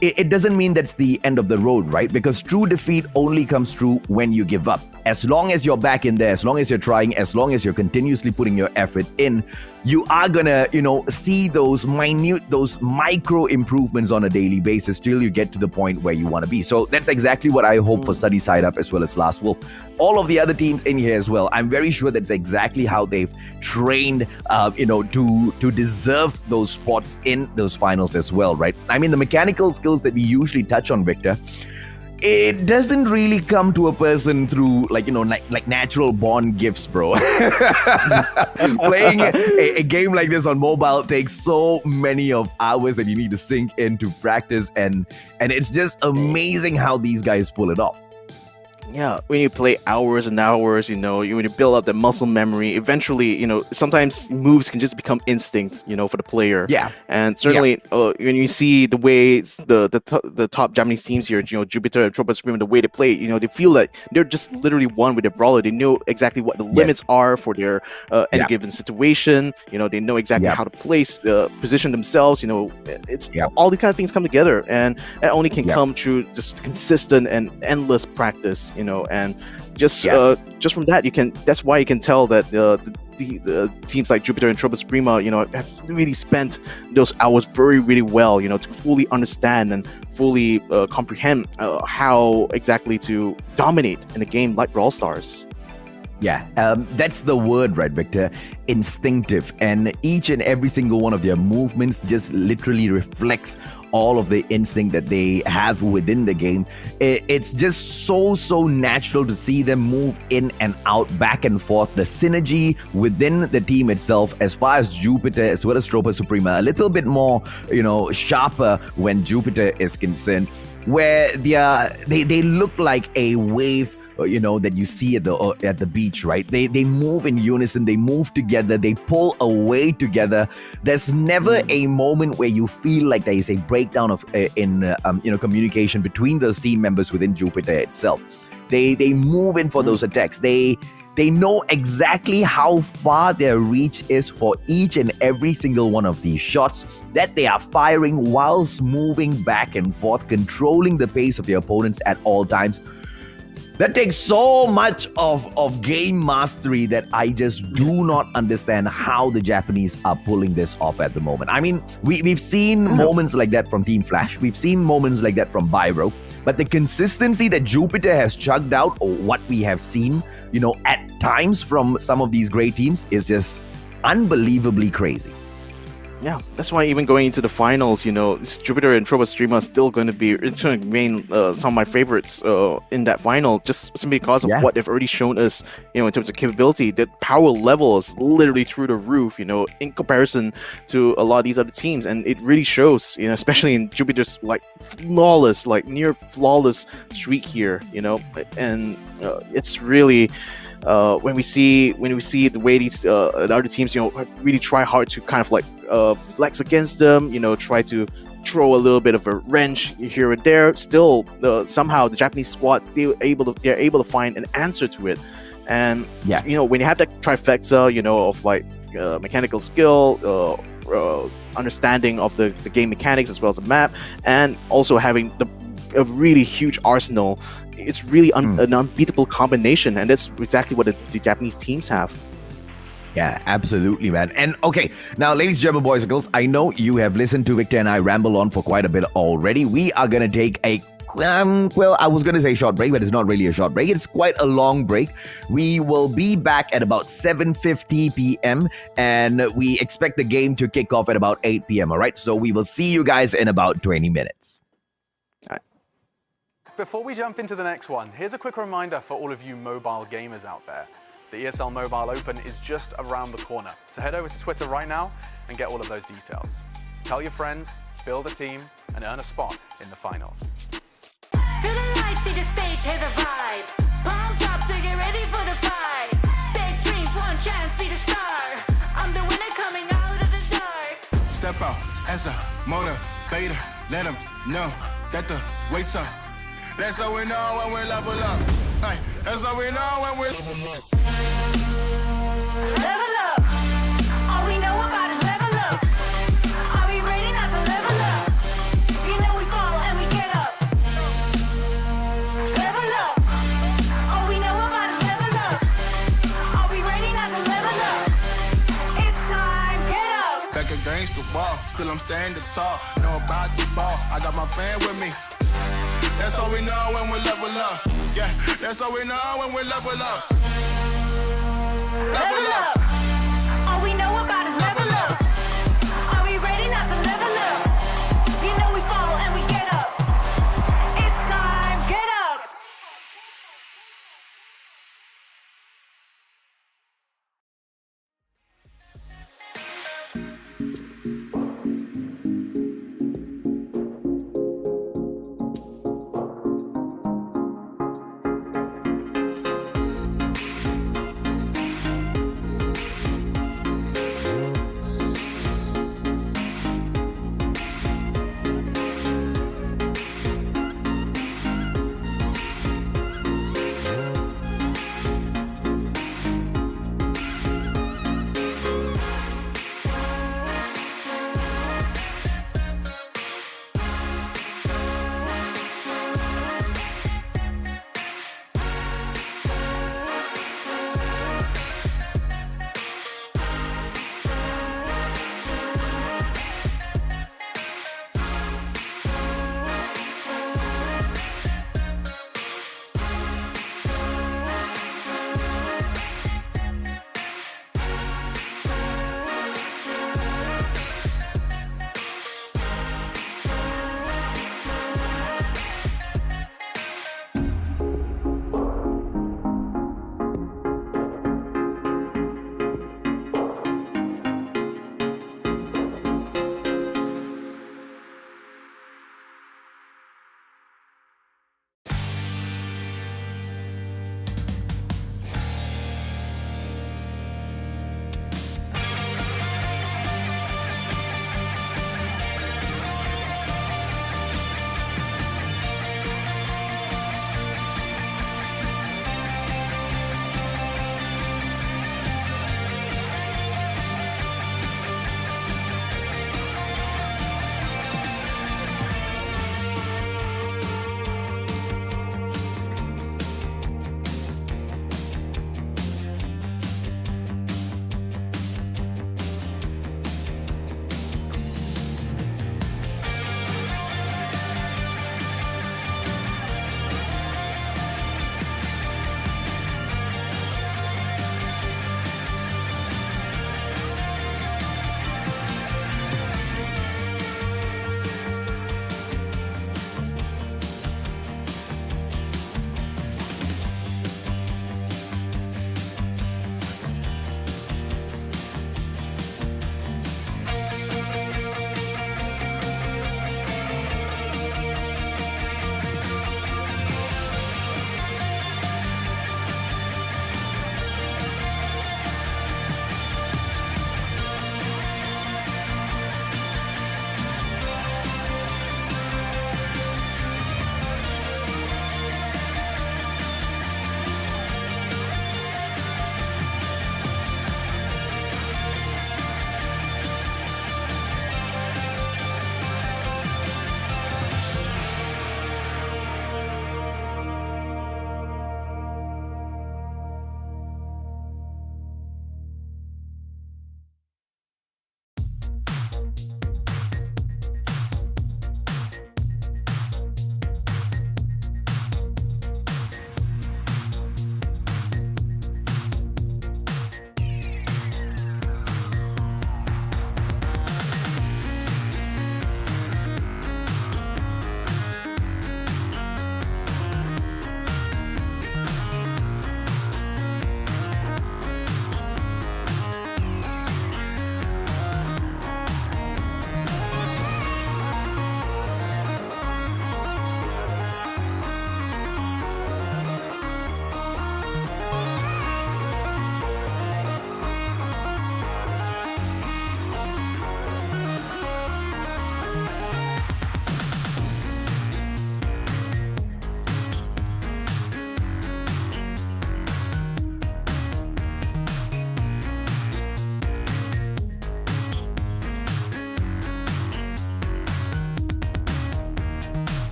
it doesn't mean that's the end of the road, right? Because true defeat only comes true when you give up. As long as you're back in there, as long as you're trying, as long as you're continuously putting your effort in, you are gonna, see those micro improvements on a daily basis till you get to the point where you want to be. So that's exactly what I hope for Sunny Side Up as well as Last Wolf. All of the other teams in here as well. I'm very sure that's exactly how they've trained, to deserve those spots in those finals as well, right? I mean, the mechanical skills that we usually touch on, Victor, it doesn't really come to a person through like natural born gifts, bro. Playing a game like this on mobile takes so many of hours that you need to sink into practice, and it's just amazing how these guys pull it off. Yeah, when you play hours and hours, when you build up the muscle memory, eventually, sometimes moves can just become instinct, for the player. Yeah. And certainly, when you see the way the top Japanese teams here, Jupiter and Tropa Supreme, the way they play, they feel like they're just literally one with their brawler. They know exactly what the limits are for their any given situation. They know exactly how to place, position themselves. It's all these kind of things come together, and that only can come through just consistent and endless practice. And just from that, that's why you can tell that the teams like Jupiter and Tropa Suprema, have really spent those hours very, really well, to fully understand and fully comprehend how exactly to dominate in a game like Brawl Stars. Yeah, that's the word, right, Victor? Instinctive. And each and every single one of their movements just literally reflects all of the instinct that they have within the game. It's just so natural to see them move in and out, back and forth. The synergy within the team itself, as far as Jupiter as well as Tropa Suprema, a little bit more, sharper when Jupiter is concerned, where they look like a wave that you see at the beach, right? They move in unison, they move together, they pull away together. There's never a moment where you feel like there is a breakdown of communication between those team members within Jupiter itself. They move in for those attacks. They know exactly how far their reach is for each and every single one of these shots that they are firing whilst moving back and forth, controlling the pace of their opponents at all times. That takes so much of game mastery that I just do not understand how the Japanese are pulling this off at the moment. I mean, we've seen moments like that from Team Flash. We've seen moments like that from Byro. But the consistency that Jupiter has chugged out, or what we have seen, at times from some of these great teams, is just unbelievably crazy. Yeah, that's why even going into the finals, Jupiter and Tropa Streamer are still going to remain some of my favorites in that final, just simply because of what they've already shown us, in terms of capability. The power level is literally through the roof, in comparison to a lot of these other teams, and it really shows, especially in Jupiter's flawless, near flawless streak here, and it's really. When we see the way these other teams, really try hard to kind of flex against them, try to throw a little bit of a wrench here and there. Still, somehow the Japanese squad they're able to find an answer to it. And when you have that trifecta, of mechanical skill, understanding of the game mechanics as well as the map, and also having a really huge arsenal. It's really an unbeatable combination, and that's exactly what the Japanese teams have. Yeah, absolutely, man. And okay, now, ladies and gentlemen, boys and girls, I know you have listened to Victor and I ramble on for quite a bit already. We are going to take a I was going to say short break, but it's not really a short break. It's quite a long break. We will be back at about 7:50 p.m. and we expect the game to kick off at about 8 p.m. All right, so we will see you guys in about 20 minutes. Before we jump into the next one, here's a quick reminder for all of you mobile gamers out there. The ESL Mobile Open is just around the corner, so head over to Twitter right now and get all of those details. Tell your friends, build a team, and earn a spot in the finals. Feel the lights, see the stage, hear the vibe. Pumped up to get ready for the fight. Big dreams, one chance, be the star. I'm the winner coming out. as a motivator. Let them know that the weight's up. That's how we know when we level up. Ay, that's how we know when we level up. Level up. All we know about is level up. Are we ready not to level up? You know we fall and we get up. Level up. All we know about is level up. Are we ready not to level up? It's time, get up. Back against the wall, still I'm standing tall. Know about the ball, I got my fan with me. That's how we know when we level up. Yeah, that's how we know when we level up. Level up. All we know about is level up. Are we ready not to level up? You know we fall and we get up. It's time, get up.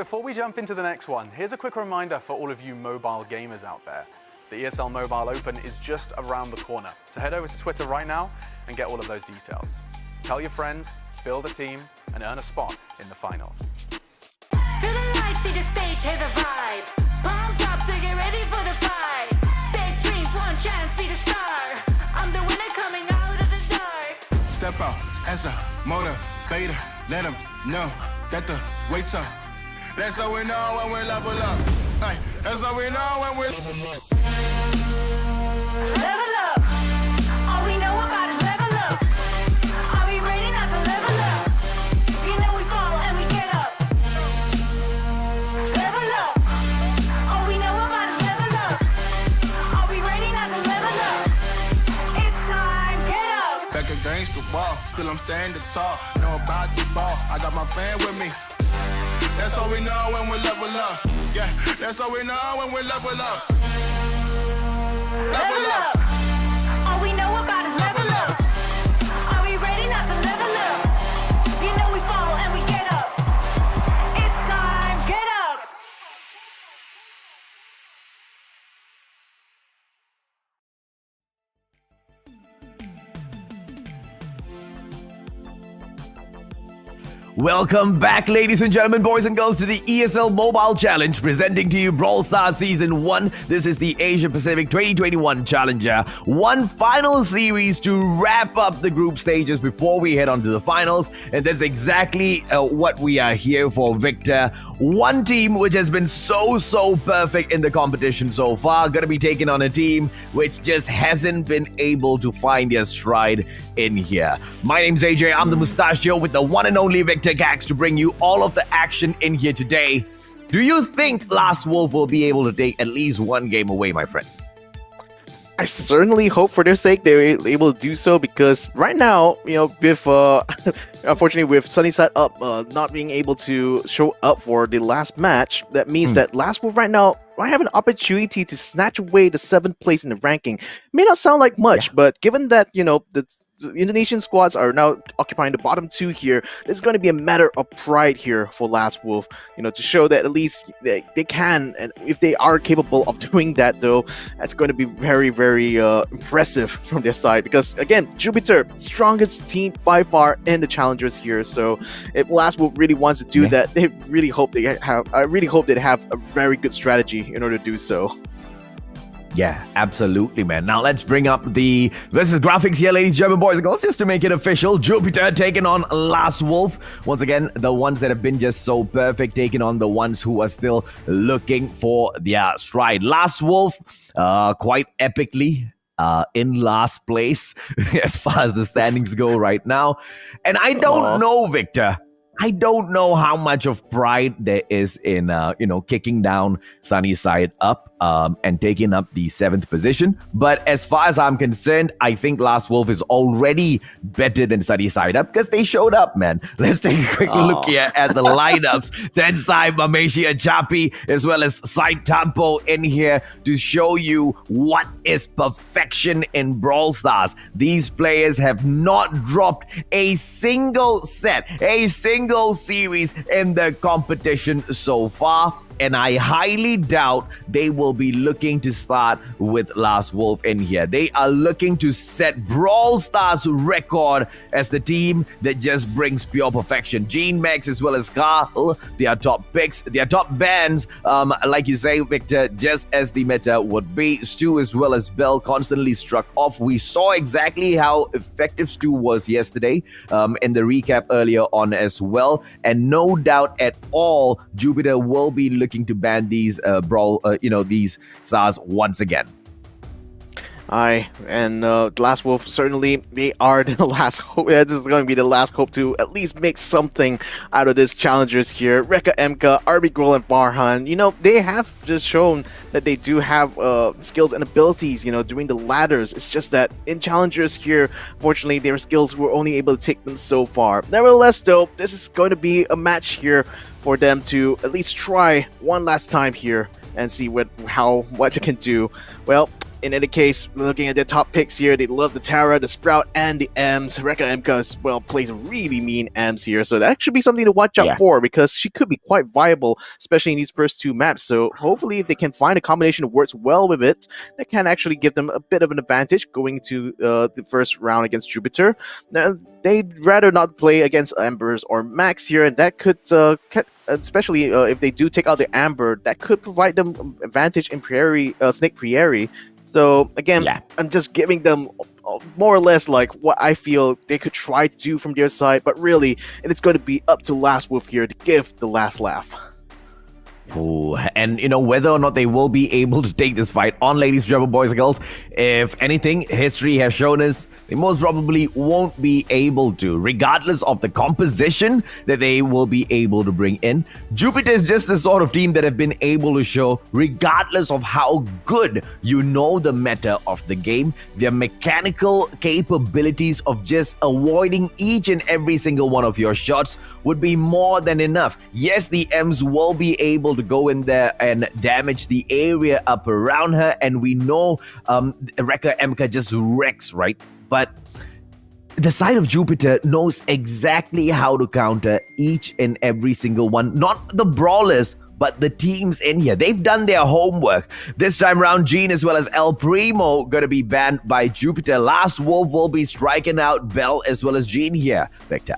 Before we jump into the next one, here's a quick reminder for all of you mobile gamers out there. The ESL Mobile Open is just around the corner, so head over to Twitter right now and get all of those details. Tell your friends, build a team, and earn a spot in the finals. Feel the lights, see the stage, hear the vibe. Pumped up to get ready for the fight. Big dreams, one chance, be the star. I'm the winner coming out of the dark. Step out as a motivator. Let them know that the wait's up. That's how we know when we level up. Ay, that's how we know when we level up. Level up. All we know about is level up. Are we ready not to level up? You know we fall and we get up. Level up. All we know about is level up. Are we ready not to level up? It's time, get up. Back against the wall, still I'm standing tall. Know about the ball, I got my fan with me. That's all we know when we level up. Yeah, that's how we know when we level up. Level up. All we know about is level up. Are we ready not to level up? You know we fall and we get up. It's time, get up. Welcome back, ladies and gentlemen, boys and girls, to the ESL Mobile Challenge, presenting to you Brawl Stars Season 1. This is the Asia Pacific 2021 Challenger. One final series to wrap up the group stages before we head on to the finals. And that's exactly what we are here for, Victor. One team which has been so perfect in the competition so far, going to be taking on a team which just hasn't been able to find their stride in here. My name's AJ, I'm the Mustachio with the one and only Victor Gax to bring you all of the action in here today. Do you think Last Wolf will be able to take at least one game away, my friend? I certainly hope for their sake they're able to do so, because right now, with unfortunately with Sunnyside Up not being able to show up for the last match, that means that Last Wolf right now might have an opportunity to snatch away the 7th place in the ranking. May not sound like much, but given that the Indonesian squads are now occupying the bottom 2 here, it's going to be a matter of pride here for Last Wolf, to show that at least they can, and if they are capable of doing that, though, that's going to be very, very impressive from their side, because again, Jupiter, strongest team by far in the challengers here. So if Last Wolf really wants to do that, I really hope they have a very good strategy in order to do so. Yeah, absolutely, man. Now let's bring up the versus graphics here, ladies and gentlemen, boys and girls, just to make it official. Jupiter taking on Last Wolf. Once again, the ones that have been just so perfect, taking on the ones who are still looking for their stride. Last Wolf, quite epically, in last place as far as the standings go right now. And I don't know, Victor. I don't know how much of pride there is in, kicking down Sunnyside Up and taking up the 7th position. But as far as I'm concerned, I think Last Wolf is already better than Sunnyside Up because they showed up, man. Let's take a quick look here at the lineups. Then side Mameshi and Chapi, as well as side Tampo in here to show you what is perfection in Brawl Stars. These players have not dropped a single set, a single series in the competition so far, and I highly doubt they will be looking to start with Last Wolf in here. They are looking to set Brawl Stars record as the team that just brings pure perfection. Gene, Max, as well as Carl, they are top picks, they are top bands, like you say, Victor, just as the meta would be. Stu as well as Bell constantly struck off. We saw exactly how effective Stu was yesterday in the recap earlier on as well, and no doubt at all Jupiter will be looking to ban these these stars once again. Last Wolf, certainly they are the last hope. This is going to be the last hope to at least make something out of this challengers here. Rekka, Emka, RB Grohl, and Farhan, they have just shown that they do have skills and abilities, doing the ladders. It's just that in challengers here, fortunately, their skills were only able to take them so far. Nevertheless, though, this is going to be a match here for them to at least try one last time here and see what you can do. Well, in any case, looking at their top picks here, they love the Tara, the Sprout, and the Ems. Rekka Emka as well plays really mean Ems here, so that should be something to watch out for, because she could be quite viable, especially in these first 2 maps. So hopefully if they can find a combination that works well with it, that can actually give them a bit of an advantage going to the first round against Jupiter. Now, they'd rather not play against Ambers or Max here, and that could, especially if they do take out the Amber, that could provide them advantage in Snake Prairie. So again, I'm just giving them more or less like what I feel they could try to do from their side, but really, it's going to be up to Last Wolf here to give the last laugh. Ooh, and whether or not they will be able to take this fight on, ladies and gentlemen, boys and girls, if anything, history has shown us they most probably won't be able to, regardless of the composition that they will be able to bring in. Jupiter is just the sort of team that have been able to show, regardless of how good the meta of the game, their mechanical capabilities of just avoiding each and every single one of your shots would be more than enough. Yes, the M's will be able to go in there and damage the area up around her, and we know Rekka Emka just wrecks, right? But the side of Jupiter knows exactly how to counter each and every single one. Not the brawlers, but the teams in here. They've done their homework. This time around, Gene as well as El Primo gonna be banned by Jupiter. Last Wolf will be striking out Bell as well as Gene here, Victor.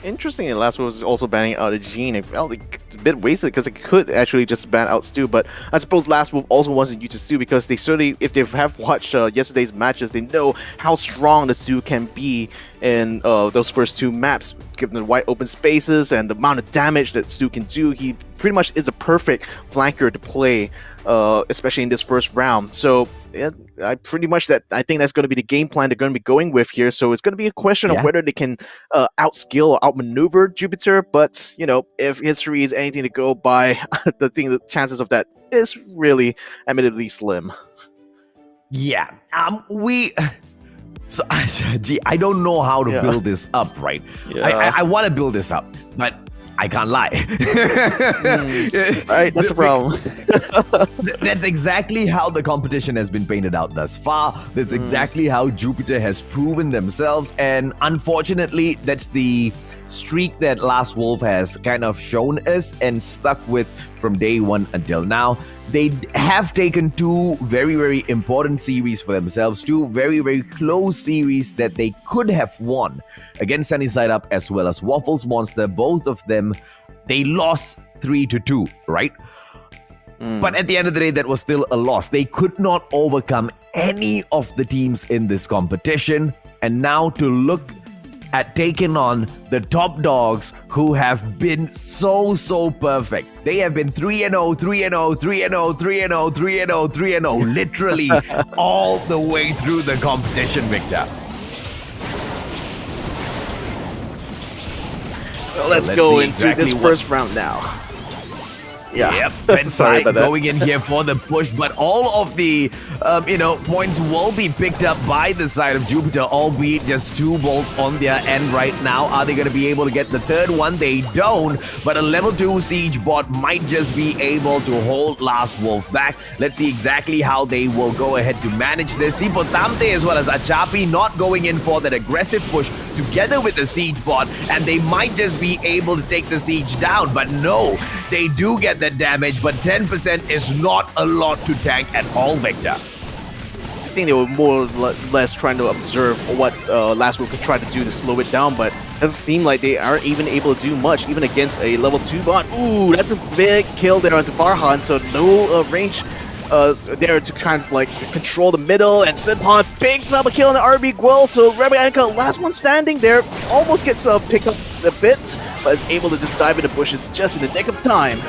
Interesting, Last Wolf was also banning out a Gene. It felt like a bit wasted because it could actually just ban out Stu, but I suppose Last Wolf also wants to use Stu because they certainly, if they have watched yesterday's matches, they know how strong the Stu can be in those first two maps, given the wide open spaces and the amount of damage that Stu can do. He pretty much is a perfect flanker to play, especially in this first round. So yeah, I think that's going to be the game plan they're going to be going with here. So it's going to be a question of whether they can outskill or outmaneuver Jupiter. But you know, if history is anything to go by, the chances of that is really admittedly slim. Yeah, So, gee, I don't know how to build this up, right? Yeah. I want to build this up, but I can't lie. Right, that's the problem. That's exactly how the competition has been painted out thus far. That's exactly how Jupiter has proven themselves. And unfortunately, that's the streak that Last Wolf has kind of shown us and stuck with from day one until now. They have taken two very, very important series for themselves, two very, very close series that they could have won against Sunny Side Up as well as Waffles Monster. Both of them, they lost 3-2, right? But at the end of the day, that was still a loss. They could not overcome any of the teams in this competition. And now to look at taking on the top dogs who have been so perfect. They have been 3-0, 3-0, 3-0, 3-0, 3-0, 3-0, literally all the way through the competition, Victor. Well, let's go into this first round now. Yeah. Yep. Sorry about that. Going in here for the push, but all of the points will be picked up by the side of Jupiter, albeit just 2 bolts on their end right now. Are they going to be able to get the third one? They don't, but a level 2 siege bot might just be able to hold Last Wolf back. Let's see exactly how they will go ahead to manage this. Hippotamte as well as Achapi not going in for that aggressive push together with the siege bot, and they might just be able to take the siege down, but no, they do get that damage, but 10% is not a lot to tank at all, Victor. I think they were more or less trying to observe what Last Wolf could try to do to slow it down, but it doesn't seem like they aren't even able to do much, even against a level 2 bot. Ooh, that's a big kill there onto Farhan, so no range there to kind of like control the middle, and Sinpons picks up a kill on the RB Guel, so Rebecca, last one standing there, almost gets picked up a bit, but is able to just dive in the bushes just in the nick of time.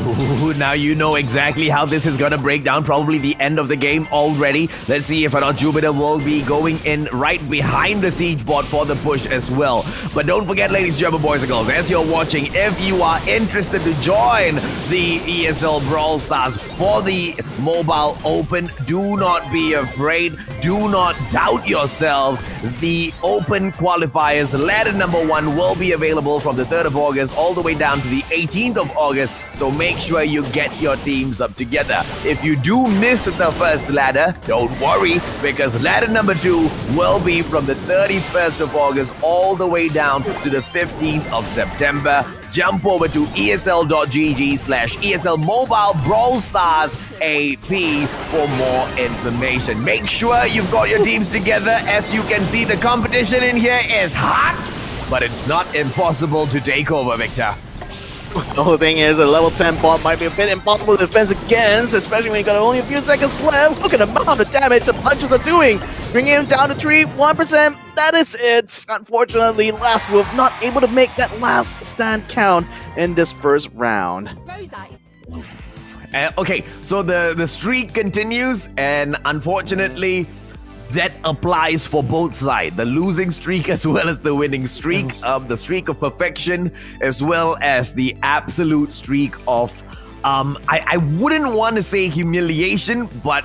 Ooh, now you know exactly how this is gonna break down. Probably the end of the game already. Let's see if or not Jupiter will be going in right behind the siege bot for the push as well. But don't forget, ladies and gentlemen, boys and girls, as you're watching, if you are interested to join the ESL Brawl Stars for the Mobile Open, do not be afraid. Do not doubt yourselves. The Open qualifiers, ladder number 1, will be available from the 3rd of August all the way down to the 18th of August. So make sure you get your teams up together. If you do miss the first ladder, don't worry, because ladder number 2 will be from the 31st of August all the way down to the 15th of September. Jump over to esl.gg/ESL Mobile Brawl Stars AP for more information. Make sure you've got your teams together. As you can see, the competition in here is hot, but it's not impossible to take over, Victor. The whole thing is a level 10 bot might be a bit impossible to defend against, especially when you got only a few seconds left. Look at the amount of damage the punches are doing. Bringing him down to 1%. That is it. Unfortunately, Last Wolf not able to make that last stand count in this first round. Okay, so the streak continues, and unfortunately, that applies for both sides. The losing streak as well as the winning streak. The streak of perfection as well as the absolute streak of, I wouldn't want to say humiliation, but,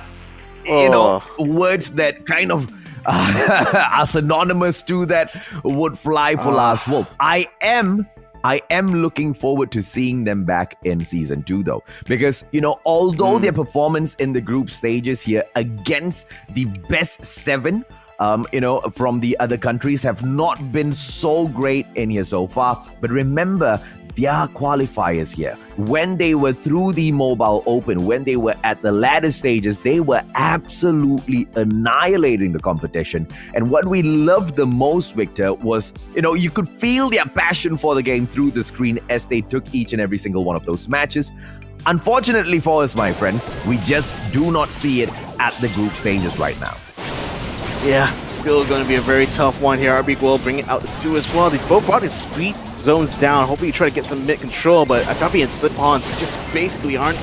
you know, words that kind of are synonymous to that would fly for Last Wolf. I am looking forward to seeing them back in Season 2, though. Because, although their performance in the group stages here against the best 7, from the other countries have not been so great in here so far. But remember, their qualifiers here, when they were through the Mobile Open, when they were at the ladder stages, they were absolutely annihilating the competition. And what we loved the most, Victor, was, you could feel their passion for the game through the screen as they took each and every single one of those matches. Unfortunately for us, my friend, we just do not see it at the group stages right now. Yeah, still going to be a very tough one here. RB will bring it out to Stu as well. They both brought his speed zones down. Hopefully, try to get some mid control, but Atapi and Sipons just basically aren't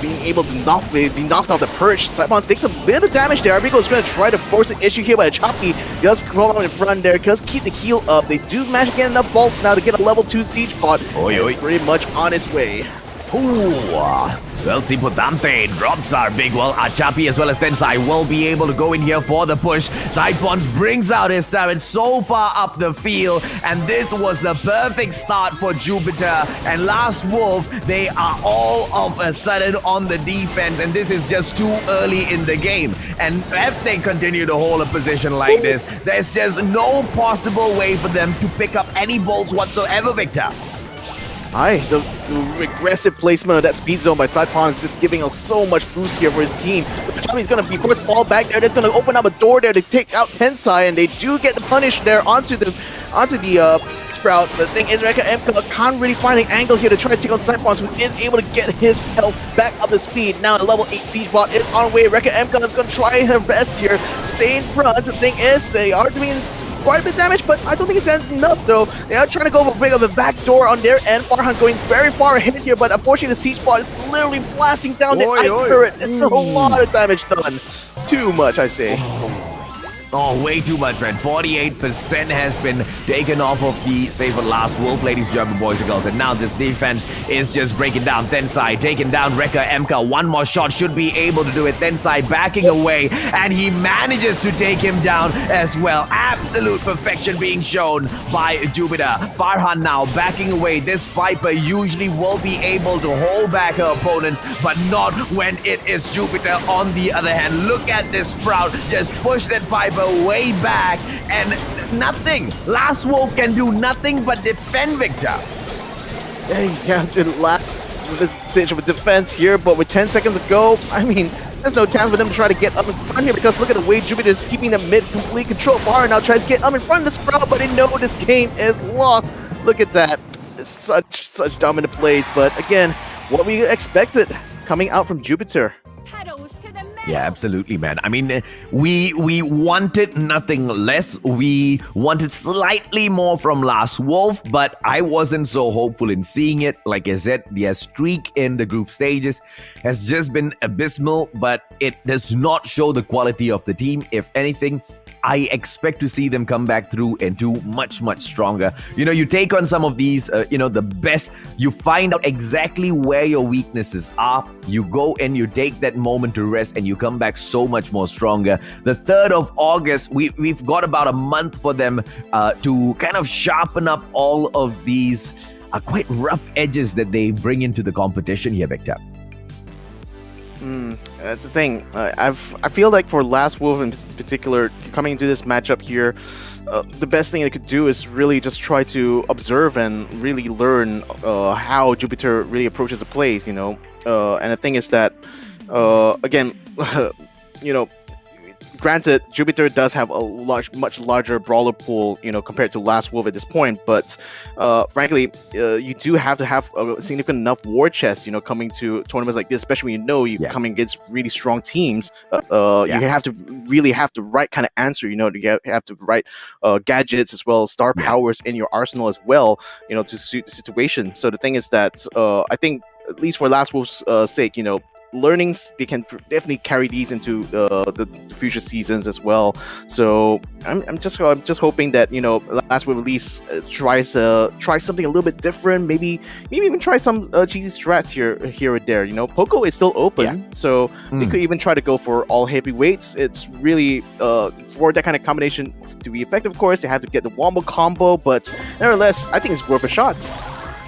being able to be knocked off the perch. Sipons takes a bit of damage there. RB is going to try to force an issue here, but Atapi does come out in front there, does keep the heal up. They do manage to get enough bolts now to get a level 2 siege bot. It's pretty much on its way. Well, si Potente drops our big well. Achapi as well as Tensai will be able to go in here for the push. Sidepons brings out his talent so far up the field, and this was the perfect start for Jupiter. And Last Wolf, they are all of a sudden on the defense, and this is just too early in the game. And if they continue to hold a position like this, there's just no possible way for them to pick up any bolts whatsoever, Victor. The aggressive placement of that speed zone by Saipon is just giving us so much boost here for his team. Chami's going to, of course, fall back there. That's going to open up a door there to take out Tensai, and they do get the punish there onto the Sprout. But the thing is, Rekka MK can't really find an angle here to try to take out Saipon, who is able to get his health back up to speed. Now, a level 8 siege bot is on the way. Rekka MK is going to try her best here, stay in front. The thing is, they are doing quite a bit of damage, but I don't think it's enough, though. They are trying to go for a big of a back door on their end. Farhan going very far ahead here, but unfortunately the siege bot is literally blasting down the ice turret. It's a lot of damage done. Too much, I say. Oh, way too much, man. 48% has been taken off of the save for Last Wolf, ladies and gentlemen, boys and girls. And now this defense is just breaking down. Tensai taking down Rekka MK. One more shot should be able to do it. Tensai backing away, and he manages to take him down as well. Absolute perfection being shown by Jupiter. Farhan now backing away. This Viper usually will be able to hold back her opponents, but not when it is Jupiter on the other hand. Look at this Sprout. Just push that Viper way back, and nothing. Last Wolf can do nothing but defend, Victor. Yeah, the last stage of a defense here, but with 10 seconds to go, I mean, there's no chance for them to try to get up in front here, because look at the way Jupiter is keeping them mid-complete control. Bar now tries to get up in front of the Sprout, but they know this game is lost. Look at that. It's such dominant plays, but again, what we expected coming out from Jupiter. Yeah, absolutely, man. I mean, we wanted nothing less. We wanted slightly more from Last Wolf, but I wasn't so hopeful in seeing it. Like I said, their streak in the group stages has just been abysmal, but it does not show the quality of the team. If anything, I expect to see them come back through and do much, much stronger. You take on some of these, the best. You find out exactly where your weaknesses are. You go and you take that moment to rest, and you come back so much more stronger. The 3rd of August, we've got about a month for them to kind of sharpen up all of these quite rough edges that they bring into the competition here, Victor. That's the thing. I feel like for Last Wolf in particular, coming into this matchup here, the best thing they could do is really just try to observe and really learn how Jupiter really approaches the plays, and the thing is that, again, granted, Jupiter does have a much larger brawler pool, compared to Last Wolf at this point, but frankly, you do have to have a significant enough war chest, coming to tournaments like this, especially when you're coming against really strong teams. You have to really have the right kind of answer, you have the right gadgets as well as star powers in your arsenal as well, to suit the situation. So the thing is that I think, at least for Last Wolf's sake, learnings, they can definitely carry these into the future seasons as well. So I'm just hoping that, you know, Last Wave at least tries something a little bit different. Maybe even try some cheesy strats here or there. You know, Poco is still open, so they could even try to go for all heavyweights. It's really for that kind of combination to be effective, of course, they have to get the wombo combo, but nevertheless, I think it's worth a shot.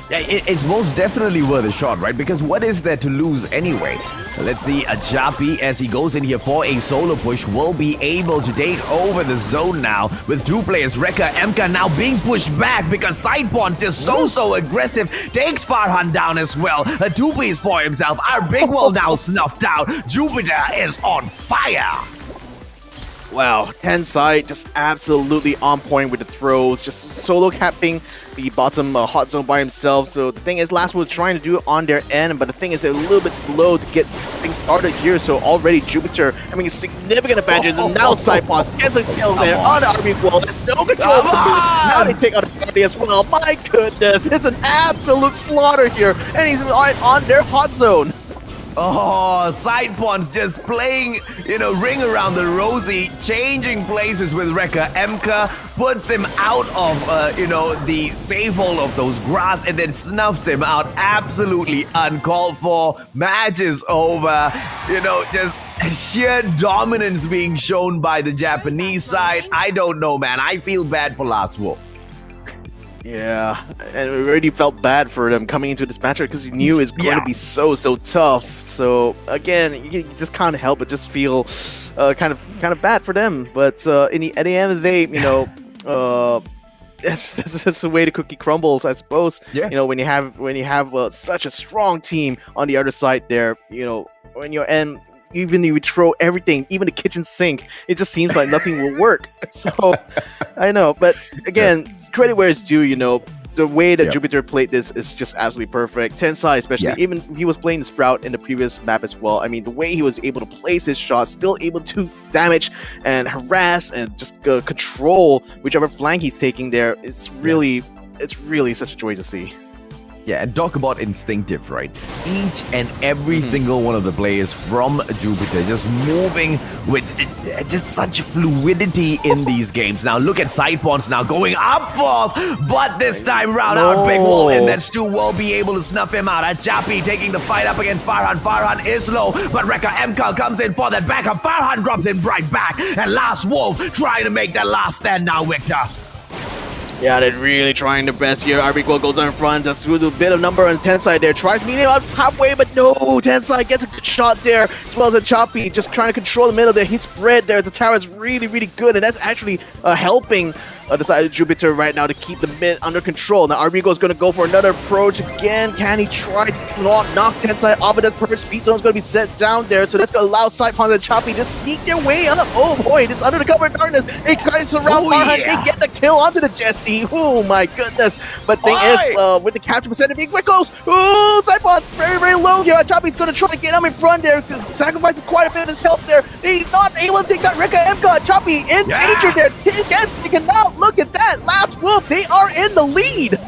Yeah, it's most definitely worth a shot, right? Because what is there to lose anyway? Let's see, Achapi, as he goes in here for a solo push, will be able to take over the zone now with two players, Rekka, MK now being pushed back because Sidepawns is so aggressive, takes Farhan down as well. A two-piece for himself, our big wall now snuffed out. Jupiter is on fire. Wow, Tensai just absolutely on point with the throws, just solo capping the bottom hot zone by himself. So the thing is, Last was trying to do it on their end, but the thing is they're a little bit slow to get things started here. So already Jupiter having a significant advantage, and now Sidepawns gets a kill there on the RB wall. There's no control. Now they take out the Guardian as well. My goodness, it's an absolute slaughter here, and he's on their hot zone. Oh, Sidepawns just playing, you know, ring around the rosy, changing places with Rekka. MK puts him out of, you know, the safe hole of those grass and then snuffs him out. Absolutely uncalled for. Match is over. You know, just sheer dominance being shown by the Japanese side. I don't know, man. I feel bad for Last Wolf. Yeah, and we already felt bad for them coming into this matchup because he knew it's going to be so tough. So again, you just can't help but just feel kind of bad for them. But at the end of the day, you know, that's the way the cookie crumbles, I suppose. Yeah. You know, when you have such a strong team on the other side there, you know, when you're even if you throw everything, even the kitchen sink, it just seems like nothing will work. So I know, but again, credit where it's due. You know, the way that Jupiter played this is just absolutely perfect. Tensai, especially, even he was playing the Sprout in the previous map as well. I mean, the way he was able to place his shots, still able to damage and harass and just control whichever flank he's taking there. It's really such a joy to see. Yeah, and talk about instinctive, right? Each and every single one of the players from Jupiter just moving with just such fluidity in these games. Now look at Sidepawns now going up forth, but this time round our big wall in that Stu will be able to snuff him out. Achapi taking the fight up against Farhan. Farhan is low, but Rekka MK comes in for that backup. Farhan drops in right back, and Last Wolf trying to make that last stand now, Victor. Yeah, they're really trying their best here. RB goes on in front, just with a bit of number on Tensai there. Tries meeting him up halfway, but no, Tensai gets a good shot there, as well as Achapi just trying to control the middle there. His spread there, the tower is really good, and that's actually helping the side of Jupiter right now to keep the mid under control. Now Arbigo is going to go for another approach again. Can he try to knock Tensai off of that perfect speed zone? Is going to be set down there, so that's going to allow Sidepawns and Achapi to sneak their way up. Oh boy, this under the cover of darkness. They try to surround Farhan. They get the kill onto the Jesse. Oh my goodness. But thing is, with the capture percentage being quite close, Sidepawns very low here. Achapi's going to try to get him in front there, sacrificing quite a bit of his health there. He's not able to take that Rekka MK. Achapi in danger there. He gets taken out. Look at that. Last Wolf, they are in the lead.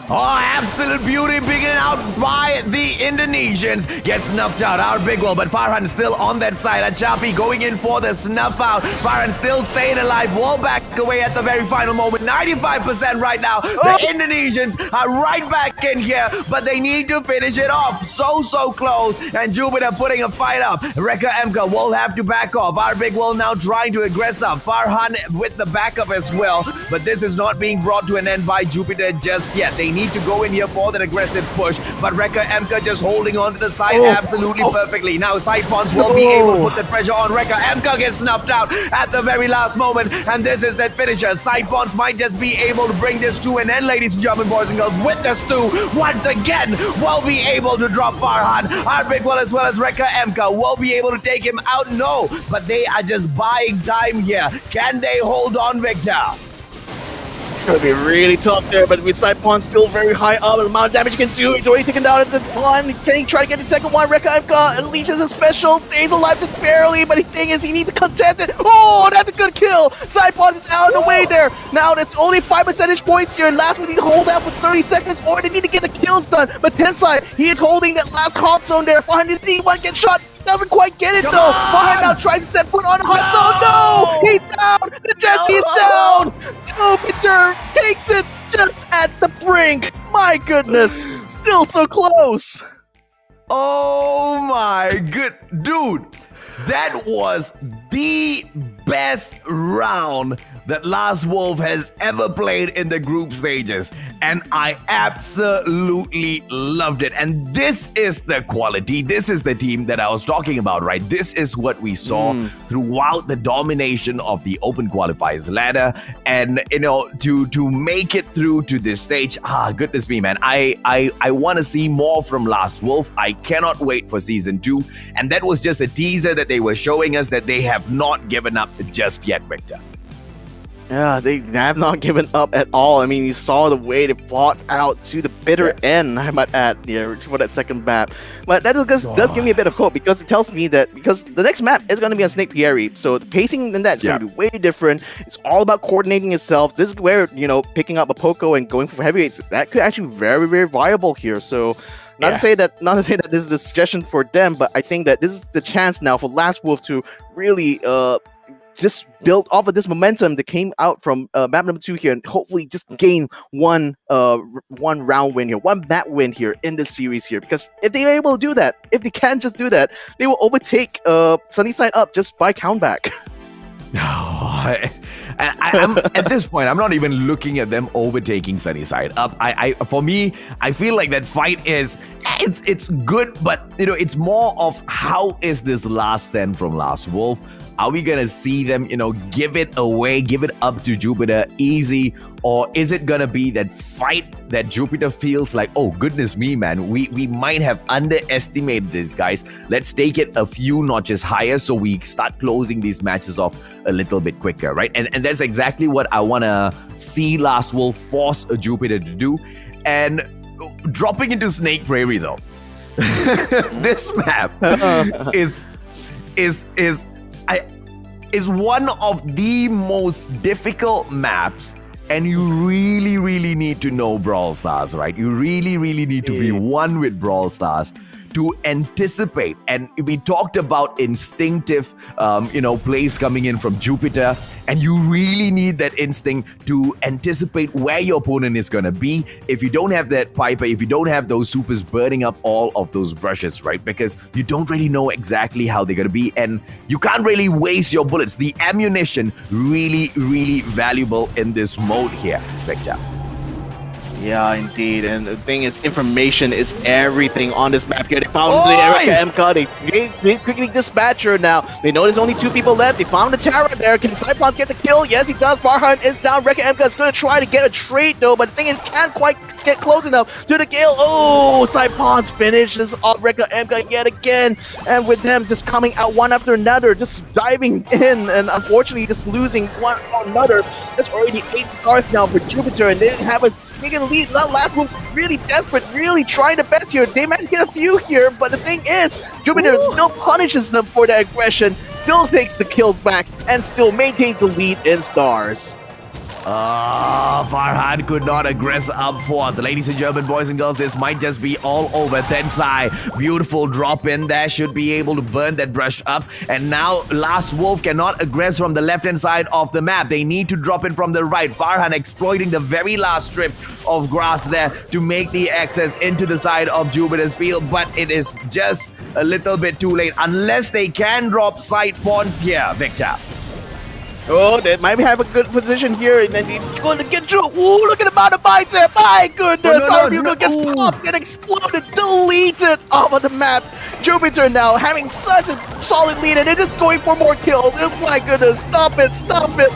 Oh, absolute beauty being out by the Indonesians. Gets snuffed out, our big wall, but Farhan still on that side. Achapi going in for the snuff out. Farhan still staying alive. Wall back away at the very final moment. 95% right now. The Indonesians are right back in here, but they need to finish it off. So close. And Jupiter putting a fight up. Rekka MK will have to back off. Our big wall now trying to aggress up. Farhan with the backup as well, but this is not being brought to an end by Jupiter just yet. They need to go in here for that aggressive push, but Rekka MK just holding on to the side absolutely perfectly. Now Sidepawns will be able to put the pressure on. Rekka MK gets snuffed out at the very last moment, and this is that finisher. Sidepawns might just be able to bring this to an end, ladies and gentlemen, boys and girls, with the Stu once again will be able to drop Farhan. Our big well as well as Rekka MK will be able to take him out. No, but they are just buying time here. Can they hold on, Victor? It's going to be really tough there, but with Sidepawns still very high up, the amount of damage he can do, he's already taken down at the one. Can he try to get the second one? Rekka MK unleashes a special, stays alive just barely, but the thing is, he needs to contested. Oh, that's a good kill. Sidepod is out of the way there. Now there's only 5 percentage points here. Last we need to hold out for 30 seconds or they need to get the kills done. But Tensai, he is holding that last hot zone there. Behind the C1 gets shot. He doesn't quite get it though. Behind now tries to set foot on hot zone. No! He's down. The Jesse's down. Jupiter takes it just at the brink. My goodness. Still so close. Oh my good dude, that was the best round that Last Wolf has ever played in the group stages, and I absolutely loved it. And this is the quality, this is the team that I was talking about, right? This is what we saw throughout the domination of the Open Qualifiers ladder, and you know, to make it through to this stage, goodness me, man, I want to see more from Last Wolf. I cannot wait for season 2, and that was just a teaser that they were showing us that they have not given up just yet, Victor. Yeah, they have not given up at all. I mean, you saw the way they fought out to the bitter end, I might add, for that second map. But that does give me a bit of hope, because it tells me that because the next map is going to be on Snake Pieri, so the pacing in that is going to be way different. It's all about coordinating yourself. This is where, you know, picking up a Poco and going for heavyweights, that could actually be very, very viable here. So not to say that this is the suggestion for them, but I think that this is the chance now for Last Wolf to really just build off of this momentum that came out from map number 2 here, and hopefully just gain one round win here, one map win here in this series here. Because if they're able to do that, if they can just do that, they will overtake Sunnyside Up just by countback. I'm at this point, I'm not even looking at them overtaking Sunnyside Up. For me, I feel like that fight is it's good, but you know, it's more of how is this last stand from Last Wolf. Are we going to see them, you know, give it away, give it up to Jupiter easy? Or is it going to be that fight that Jupiter feels like, oh, goodness me, man, we might have underestimated these guys. Let's take it a few notches higher so we start closing these matches off a little bit quicker, right? And that's exactly what I want to see Last Wolf force Jupiter to do. And dropping into Snake Prairie, though, this map is one of the most difficult maps, and you really, really need to know Brawl Stars, right? You really, really need to be one with Brawl Stars to anticipate. And we talked about instinctive, plays coming in from Jupiter, and you really need that instinct to anticipate where your opponent is going to be. If you don't have that Piper, if you don't have those supers burning up all of those brushes, right? Because you don't really know exactly how they're going to be, and you can't really waste your bullets. The ammunition really, really valuable in this mode here, Victor. Yeah, indeed. And the thing is, information is everything on this map here. They found the Erica MK. They quickly dispatch her now. They know there's only 2 people left. They found the Tara there. Can Cyclops get the kill? Yes, he does. Farhan is down. Rekka MK is going to try to get a trade, though. But the thing is, can't quite get close enough to the Gale. Oh, Cypons finishes off Rekka MK yet again. And with them just coming out one after another, just diving in. And unfortunately, just losing one or another. That's already 8 stars now for Jupiter. And they have a significant lead. Last one really desperate, really trying the best here. They might get a few here, but the thing is, Jupiter still punishes them for that aggression, still takes the kills back, and still maintains the lead in stars. Farhan could not aggress up forth. Ladies and gentlemen, boys and girls, this might just be all over. Tensai, beautiful drop in there, should be able to burn that brush up. And now Last Wolf cannot aggress from the left-hand side of the map. They need to drop in from the right. Farhan exploiting the very last strip of grass there to make the access into the side of Jupiter's field, but it is just a little bit too late unless they can drop side pawns here, Victor. Oh, they might have a good position here, and then he's going to get through. Ooh, look at the amount of bicep. My goodness, Marubuko gets popped and exploded, deleted off of the map. Jupiter now having such a solid lead, and they're just going for more kills. Oh my goodness, stop it.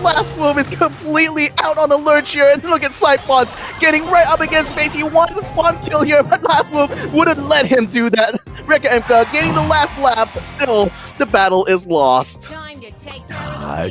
Last Wolf is completely out on the lurch here, and look at Cypons getting right up against space. He wants a spawn kill here, but Last Wolf wouldn't let him do that. Rekka MK getting the last lap, but still, the battle is lost.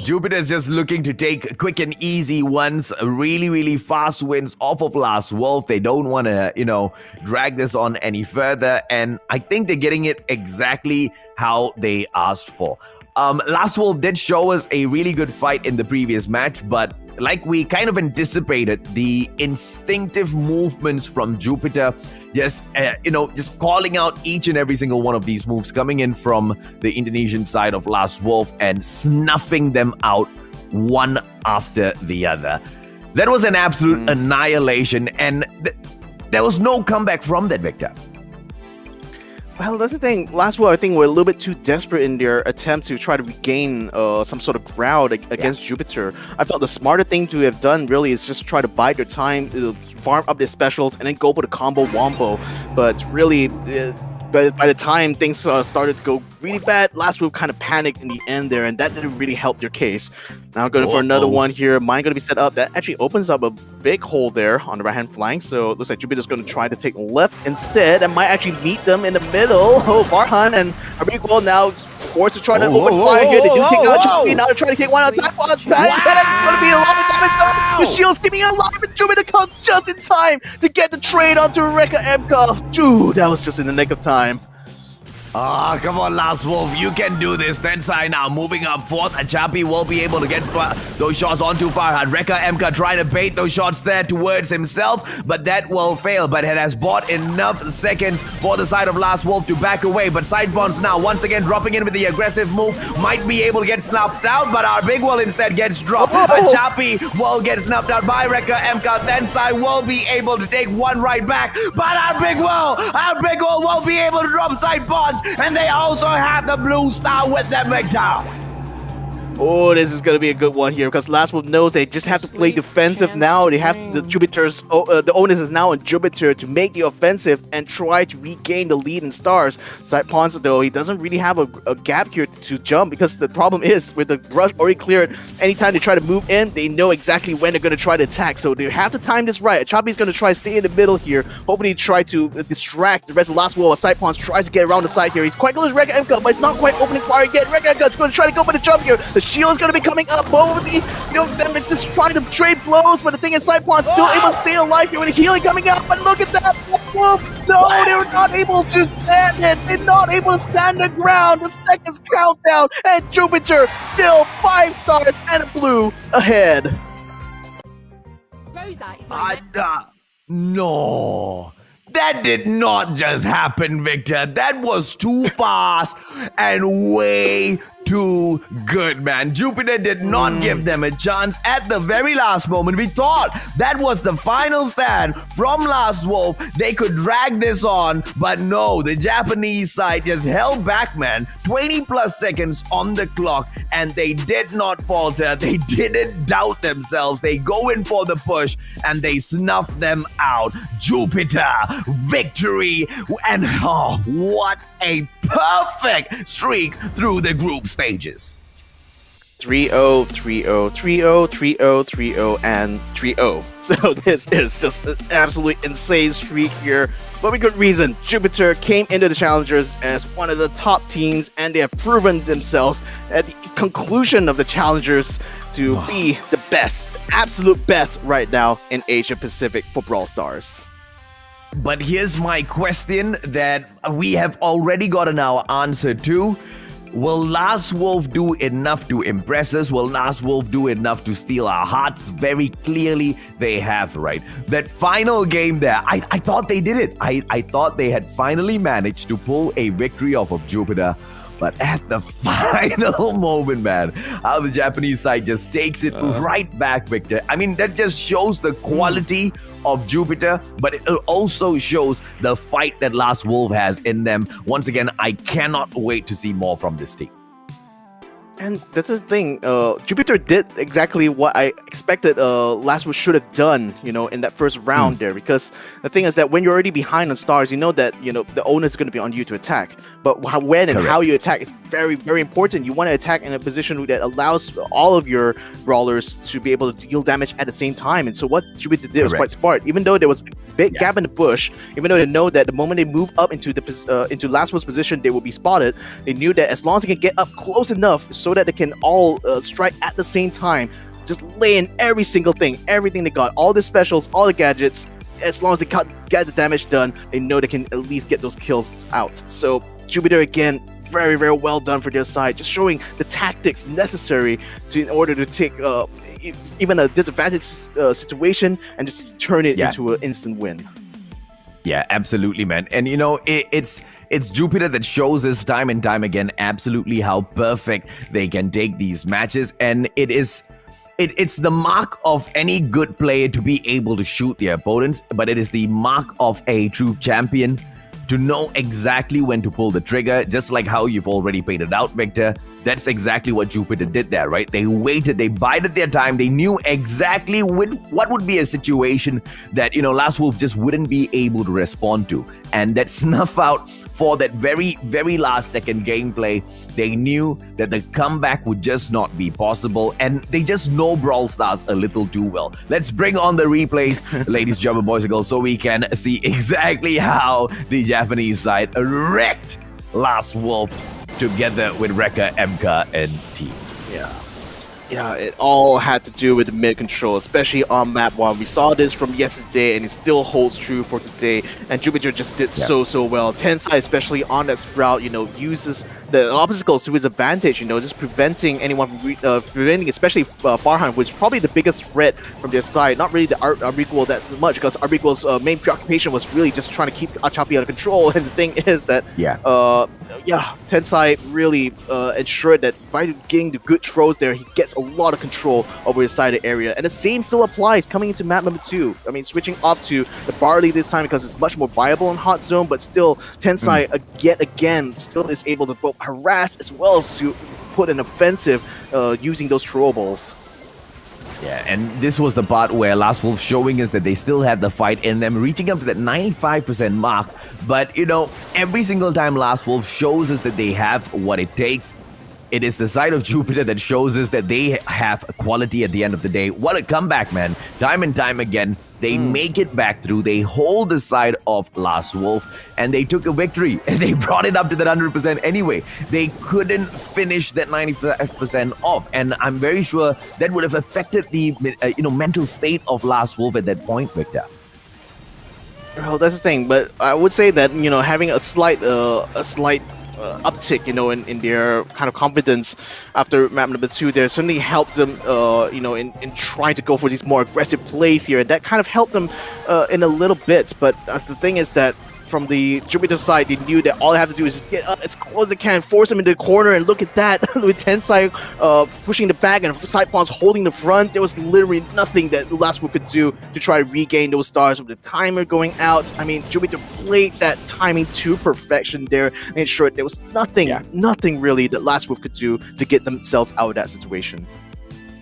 Jupiter's just looking to take quick and easy ones, really, really fast wins off of Last Wolf. They don't want to, drag this on any further, and I think they're getting it exactly how they asked for. Last Wolf did show us a really good fight in the previous match, but like we kind of anticipated, the instinctive movements from Jupiter, just calling out each and every single one of these moves coming in from the Indonesian side of Last Wolf and snuffing them out one after the other. That was an absolute annihilation, and there was no comeback from that, Victor. Well, that's the thing. Last Wolf, I think, were a little bit too desperate in their attempt to try to regain some sort of ground against Jupiter. I felt the smarter thing to have done really is just try to bide their time, farm up their specials, and then go for the combo wombo. But really, by the time things started to go really bad, Last Wolf kind of panicked in the end there, and that didn't really help their case. Now going for another one here. Mine going to be set up. That actually opens up a big hole there on the right-hand flank, so it looks like Jupiter's going to try to take left instead, and might actually meet them in the middle. Oh, Farhan and Ariqwal now forced to try to open fire here. They do take out Choppy. Now they're trying to take one out of time. It's going to be a lot of damage done. The shield's keeping it alive, and Jupiter comes just in time to get the trade onto Rekka MK. Dude, that was just in the nick of time. Ah, come on, Last Wolf, you can do this. Tensai now moving up fourth. Achapi will be able to get those shots onto Farhan. Rekka MK trying to bait those shots there towards himself, but that will fail. But it has bought enough seconds for the side of Last Wolf to back away. But Sidebonds now once again dropping in with the aggressive move. Might be able to get snuffed out, but our big wall instead gets dropped. Achapi will get snuffed out by Rekka MK. Tensai will be able to take one right back, but our big wall will be able to drop Sidebonds. And they also have the blue star with them, Victor. Oh, this is going to be a good one here because Last Wolf knows they just have to play defensive now. They have the the onus is now on Jupiter to make the offensive and try to regain the lead in stars. Side Pawns, though, he doesn't really have a gap here to jump because the problem is with the brush already cleared, anytime they try to move in, they know exactly when they're going to try to attack. So they have to time this right. Chapi's going to try to stay in the middle here, hopefully try to distract the rest of Last Wolf. Side Pawns tries to get around the side here. He's quite close to Rekka MK, but it's not quite opening fire yet. Rekka MK is going to try to go for the jump here. The shield is going to be coming up. Both of them just trying to trade blows, but the thing is, Sidepon still able to stay alive here with the healing coming out. But look at that! No, they were not able to stand it. They're not able to stand the ground. The seconds countdown, and Jupiter still 5 stars and a blue ahead. No. That did not just happen, Victor. That was too fast and way too good, man. Jupiter did not give them a chance at the very last moment. We thought that was the final stand from Last Wolf. They could drag this on, but no, the Japanese side just held back, man. 20 plus seconds on the clock, and they did not falter. They didn't doubt themselves. They go in for the push, and they snuff them out. Jupiter, victory, and oh, what a perfect streak through the group stages. 3-0, 3-0, 3-0, 3-0, 3-0, and 3-0. So this is just an absolutely insane streak here. But with good reason. Jupiter came into the Challengers as one of the top teams, and they have proven themselves at the conclusion of the Challengers to be the best, absolute best right now in Asia Pacific for Brawl Stars. But here's my question that we have already gotten our answer to. Will Last Wolf do enough to impress us? Will Last Wolf do enough to steal our hearts? Very clearly, they have, right? That final game there, I thought they did it. I thought they had finally managed to pull a victory off of Jupiter. But at the final moment, man, how the Japanese side just takes it right back, Victor. I mean, that just shows the quality of Jupiter, but it also shows the fight that Last Wolf has in them. Once again, I cannot wait to see more from this team. And that's the thing, Jupiter did exactly what I expected Last Wolf should have done, in that first round there. Because the thing is that when you're already behind on stars, you know that, the onus is going to be on you to attack. But when and how you attack is very, very important. You want to attack in a position that allows all of your brawlers to be able to deal damage at the same time. And so what Jupiter did was quite smart. Even though there was a big gap in the bush, even though they know that the moment they move up into into Last Wolf's position, they will be spotted, they knew that as long as they can get up close enough so that they can all strike at the same time, just lay in every single thing, everything they got, all the specials, all the gadgets. As long as they get the damage done, they know they can at least get those kills out. So Jupiter again, very, very well done for their side, just showing the tactics necessary in order to take even a disadvantaged situation and just turn it into an instant win. Yeah, absolutely, man. And it's Jupiter that shows us time and time again absolutely how perfect they can take these matches, and it's the mark of any good player to be able to shoot their opponents, but it is the mark of a true champion to know exactly when to pull the trigger, just like how you've already painted out, Victor. That's exactly what Jupiter did there, right? They waited, they bided their time, they knew exactly what would be a situation that, Last Wolf just wouldn't be able to respond to. And that snuff out for that very, very last second gameplay, they knew that the comeback would just not be possible, and they just know Brawl Stars a little too well. Let's bring on the replays, ladies, gentlemen, boys and girls, so we can see exactly how the Japanese side wrecked Last Wolf together with Rekka, MK, and team. Yeah, it all had to do with the mid control, especially on map 1. We saw this from yesterday, and it still holds true for today. And Jupiter just did so well. Tensai, especially on that Sprout, uses the obstacles to his advantage, just preventing anyone from preventing, especially Farhan, which is probably the biggest threat from their side. Not really the Arbiqual that much, because Arbiqual's main preoccupation was really just trying to keep Achapi under control. And the thing is that, Tensai really ensured that by getting the good throws there, he gets a lot of control over his side area. And the same still applies coming into map number 2. I mean, switching off to the Barley this time because it's much more viable in Hot Zone, but still, Tensai yet again still is able to both harass as well as to put an offensive using those throwables. Yeah, and this was the part where Last Wolf showing us that they still had the fight in them, reaching up to that 95% mark. But, every single time Last Wolf shows us that they have what it takes, it is the side of Jupiter that shows us that they have quality at the end of the day. What a comeback, man. Time and time again, they make it back through. They hold the side of Last Wolf, and they took a victory. And they brought it up to that 100% anyway. They couldn't finish that 95% off. And I'm very sure that would have affected the mental state of Last Wolf at that point, Victor. Well, that's the thing. But I would say that, having a slight uptick, in their kind of confidence after map number 2 there certainly helped them, in trying to go for these more aggressive plays here. And that kind of helped them in a little bit. But the thing is that from the Jupiter side, they knew that all they have to do is get up as close as they can, force them into the corner, and look at that, with Tensai pushing the back and side pawns holding the front. There was literally nothing that Last Wolf could do to try to regain those stars with the timer going out. I mean, Jupiter played that timing to perfection there and ensured there was nothing really that Last Wolf could do to get themselves out of that situation.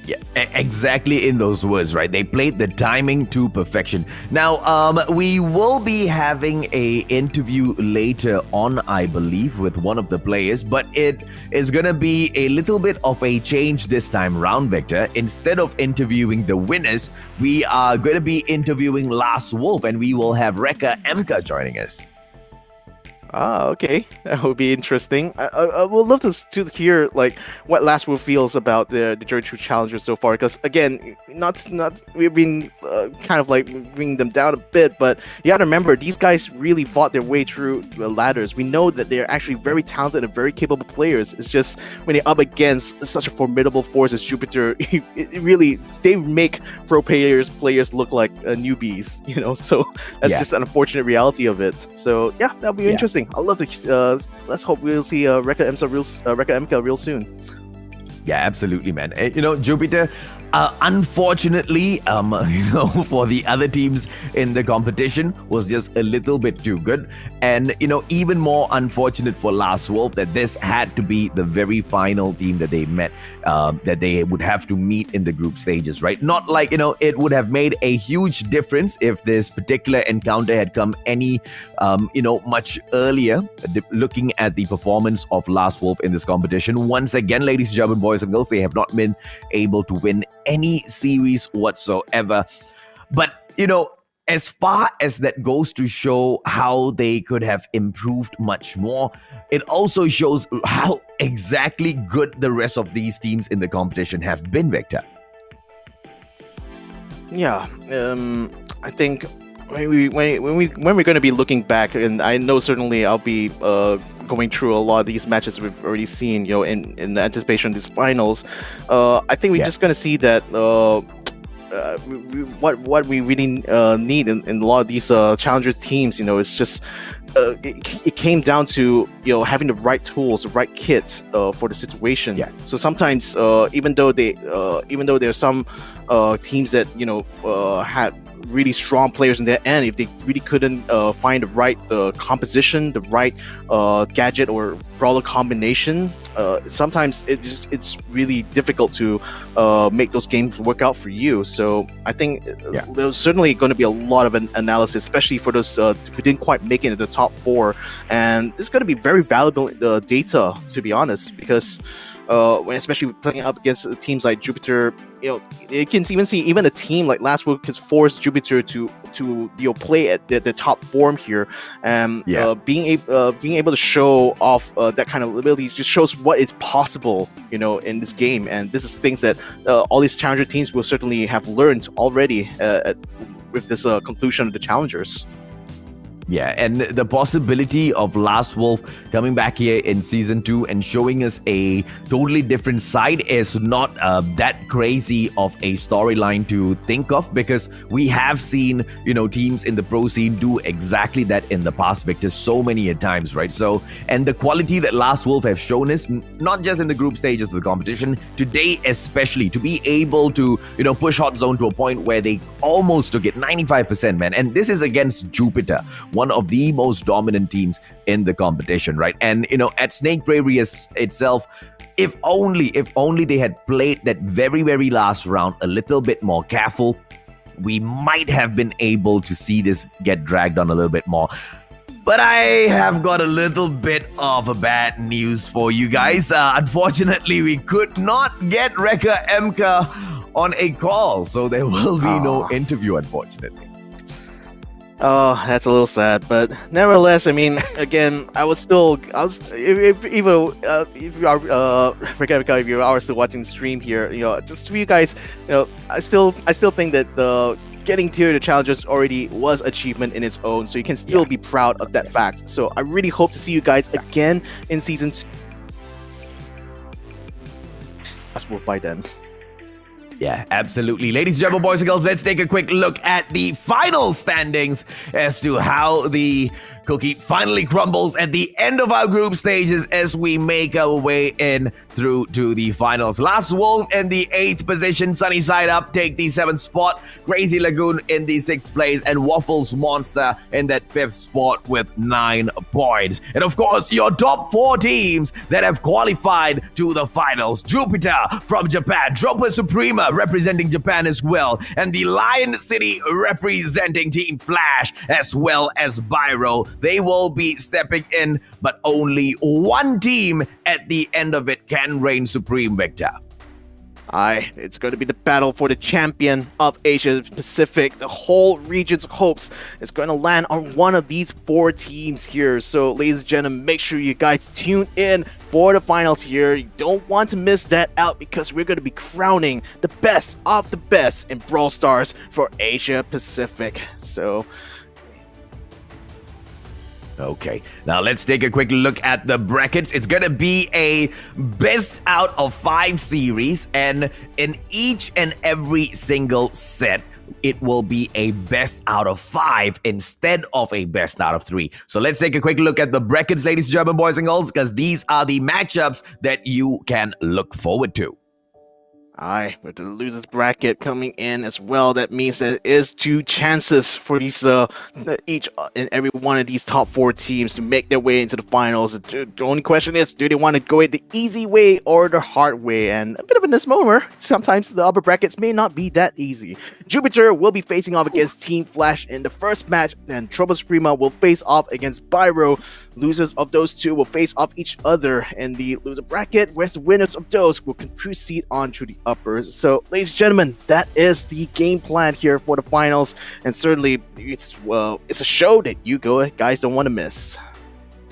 Yeah, exactly in those words, right? They played the timing to perfection. Now, we will be having a interview later on, I believe, with one of the players, but it is going to be a little bit of a change this time round, Victor. Instead of interviewing the winners, we are going to be interviewing Last Wolf, and we will have Rekka MK joining us. Okay, that would be interesting. I would love to hear what Last Wolf feels about the Jury 2 challengers so far. Because again, not we've been kind of bringing them down a bit, but you gotta remember these guys really fought their way through the ladders. We know that they're actually very talented and very capable players. It's just when they're up against such a formidable force as Jupiter, they make pro players look like newbies. So that's just an unfortunate reality of it. So yeah, that'll be interesting. I'd love to. Let's hope we'll see Rekka MK real soon. Yeah, absolutely, man. Jupiter, unfortunately, for the other teams in the competition, was just a little bit too good. And, even more unfortunate for Last Wolf that this had to be the very final team that they met, that they would have to meet in the group stages, right? Not like, it would have made a huge difference if this particular encounter had come any, much earlier, looking at the performance of Last Wolf in this competition. Once again, ladies and gentlemen, boys and girls, they have not been able to win any series whatsoever. But, as far as that goes to show how they could have improved much more, it also shows how exactly good the rest of these teams in the competition have been, Victor. Yeah, I think when we're going to be looking back, and I know certainly I'll be going through a lot of these matches we've already seen, in the anticipation of these finals. I think we're just going to see that what we really need in a lot of these challenger teams, it's just it came down to having the right tools, the right kit for the situation. Yeah. So sometimes even though there's some teams that had really strong players in their end, if they really couldn't find the right composition, the right gadget or brawler combination, sometimes it's really difficult to make those games work out for you. So I think there's certainly going to be a lot of analysis, especially for those who didn't quite make it into the top 4, and it's going to be very valuable data, to be honest, because especially playing up against teams like Jupiter, you can even see a team like last week has forced Jupiter to play at the top form here, and being able to show off that kind of ability just shows what is possible, in this game. And this is things that all these challenger teams will certainly have learned already with this conclusion of the challengers. Yeah, and the possibility of Last Wolf coming back here in Season 2 and showing us a totally different side is not that crazy of a storyline to think of, because we have seen, teams in the pro scene do exactly that in the past, Victor, so many a times, right? So, and the quality that Last Wolf have shown is not just in the group stages of the competition, today especially, to be able to, push Hot Zone to a point where they almost took it 95%, man. And this is against Jupiter, one of the most dominant teams in the competition, right? And at Snake Prairie itself, if only they had played that very, very last round a little bit more careful, we might have been able to see this get dragged on a little bit more. But I have got a little bit of bad news for you guys. Unfortunately, we could not get Rekka Emka on a call, so there will be no interview, unfortunately. Oh, that's a little sad, but nevertheless, I mean, again, if you are still watching the stream here, just for you guys, I still think that getting tier to challengers already was achievement in its own, so you can still be proud of that fact. So I really hope to see you guys again in Season 2. That's work by then. Yeah, absolutely. Ladies and gentlemen, boys and girls, let's take a quick look at the final standings as to how the cookie finally crumbles at the end of our group stages as we make our way in through to the finals. Last Wolf in the 8th position, Sunny Side Up take the 7th spot, Crazy Lagoon in the 6th place, and Waffles Monster in that 5th spot with 9 points. And of course, your top 4 teams that have qualified to the finals: Jupiter from Japan, Tropa Suprema representing Japan as well, and the Lion City representing Team Flash, as well as Byro. They will be stepping in, but only one team at the end of it can reign supreme, Victor. It's going to be the battle for the champion of Asia Pacific. The whole region's hopes is going to land on one of these 4 teams here. So, ladies and gentlemen, make sure you guys tune in for the finals here. You don't want to miss that out, because we're going to be crowning the best of the best in Brawl Stars for Asia Pacific. So, okay, now let's take a quick look at the brackets. It's gonna be a best out of 5 series, and in each and every single set, it will be a best out of 5 instead of a best out of 3. So let's take a quick look at the brackets, ladies and gentlemen, boys and girls, because these are the matchups that you can look forward to. With the losers bracket coming in as well, that means that it is 2 chances for these each and every one of these top 4 teams to make their way into the finals. The only question is, do they want to go it the easy way or the hard way? And a bit of a misnomer, sometimes the upper brackets may not be that easy. Jupiter will be facing off against Team Flash in the first match, and Tropa Suprema will face off against Byro. Losers of those 2 will face off each other in the loser bracket, whereas the winners of those will proceed on to the uppers. So, ladies and gentlemen, that is the game plan here for the finals, and certainly it's a show that you guys don't want to miss.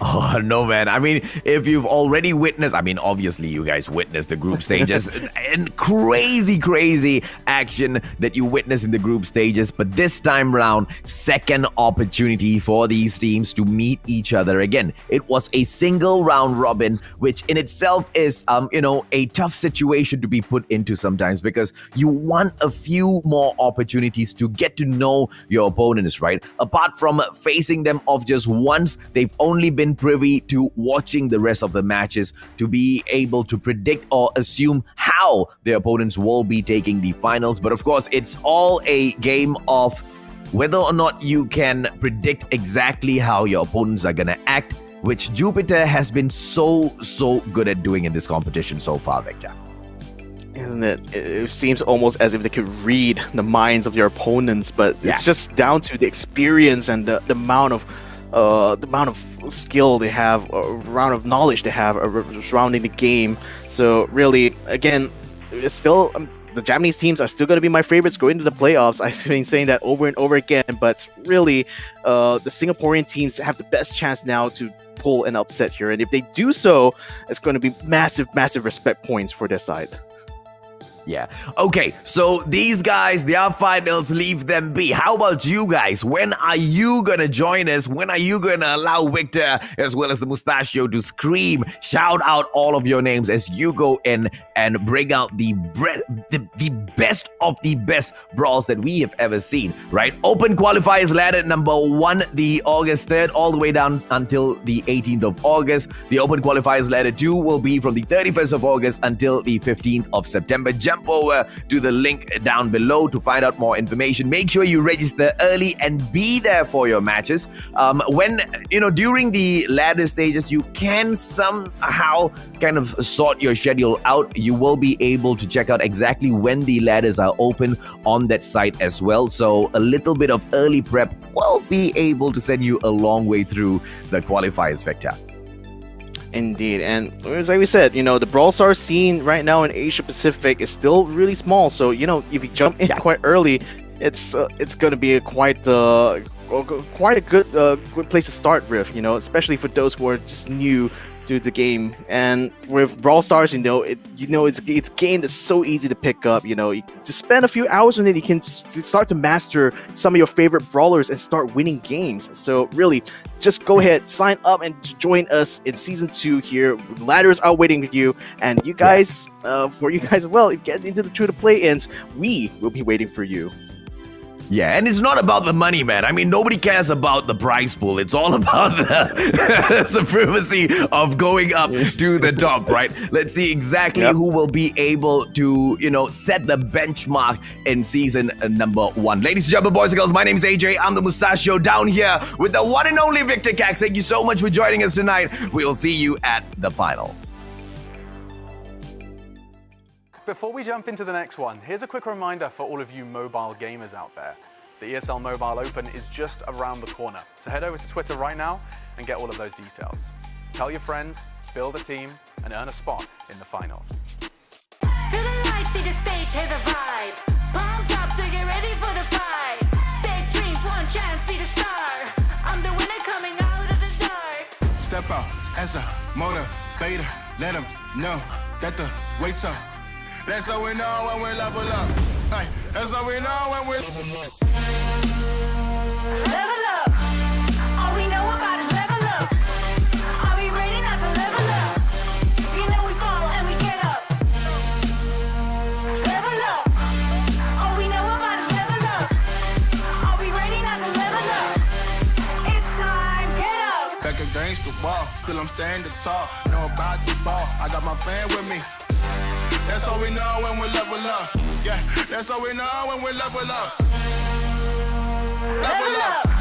Oh, no, man. I mean, if you've already witnessed, I mean, obviously you guys witnessed the group stages and crazy action that you witnessed in the group stages. But this time round, second opportunity for these teams to meet each other again. It was a single round robin, which in itself is, a tough situation to be put into sometimes because you want a few more opportunities to get to know your opponents, right? Apart from facing them off just once, they've only been privy to watching the rest of the matches to be able to predict or assume how their opponents will be taking the finals. But of course, it's all a game of whether or not you can predict exactly how your opponents are going to act, which Jupiter has been so good at doing in this competition so far, Victor. Isn't it? It seems almost as if they could read the minds of your opponents, but it's just down to the experience and the amount of skill they have, amount of knowledge they have surrounding the game. So really, again, it's still the Japanese teams are still going to be my favorites going into the playoffs. I've been saying that over and over again, but really, the Singaporean teams have the best chance now to pull an upset here, and if they do so, it's going to be massive respect points for their side. Yeah. Okay, so these guys, their finals, leave them be. How about you guys? When are you gonna join us? When are you gonna allow Victor as well as the Mustachio to scream, shout out all of your names as you go in and bring out the best of the best brawls that we have ever seen, right? Open qualifiers ladder number 1, the August 3rd, all the way down until the 18th of August. The open qualifiers ladder 2 will be from the 31st of August until the 15th of September. Jump over to the link down below to find out more information. Make sure you register early and be there for your matches. During the ladder stages, you can somehow kind of sort your schedule out. You will be able to check out exactly when the ladders are open on that site as well. So a little bit of early prep will be able to send you a long way through the qualifiers, Victor. Indeed, and as we said, the Brawl Stars scene right now in Asia Pacific is still really small. So if you jump in quite early, it's going to be quite a good place to start with. Especially for those who are just new to the game. And with Brawl Stars, it's a game that's so easy to pick up. You just spend a few hours on it, you can start to master some of your favorite brawlers and start winning games. So really, just go ahead, sign up and join us in season 2 here. The ladders are waiting for you, and you guys, for you guys as well, if you get into the play-ins, we will be waiting for you. Yeah, and it's not about the money, man. I mean, nobody cares about the prize pool. It's all about the supremacy of going up to the top, right? Let's see exactly who will be able to, set the benchmark in season number 1. Ladies and gentlemen, boys and girls, my name is AJ. I'm the Mustachio down here with the one and only Victor Cax. Thank you so much for joining us tonight. We'll see you at the finals. Before we jump into the next one, here's a quick reminder for all of you mobile gamers out there. The ESL Mobile Open is just around the corner, so head over to Twitter right now and get all of those details. Tell your friends, build a team, and earn a spot in the finals. Feel the lights, see the stage, hear the vibe. Pumped up to get ready for the fight. Big dreams, one chance, be the star. I'm the winner coming out of the dark. Step out as a motivator. Let them know that the wait's up. That's how we know when we level up. Hey, that's how we know when we level up. Level up. All we know about is level up. Are we ready not to level up? You know we fall and we get up. Level up. All we know about is level up. Are we ready not to level up? It's time, get up. Back against the wall, still I'm standing tall. Know about the ball, I got my fan with me. That's how we know when we level up. Yeah, that's how we know when we level up. Level up.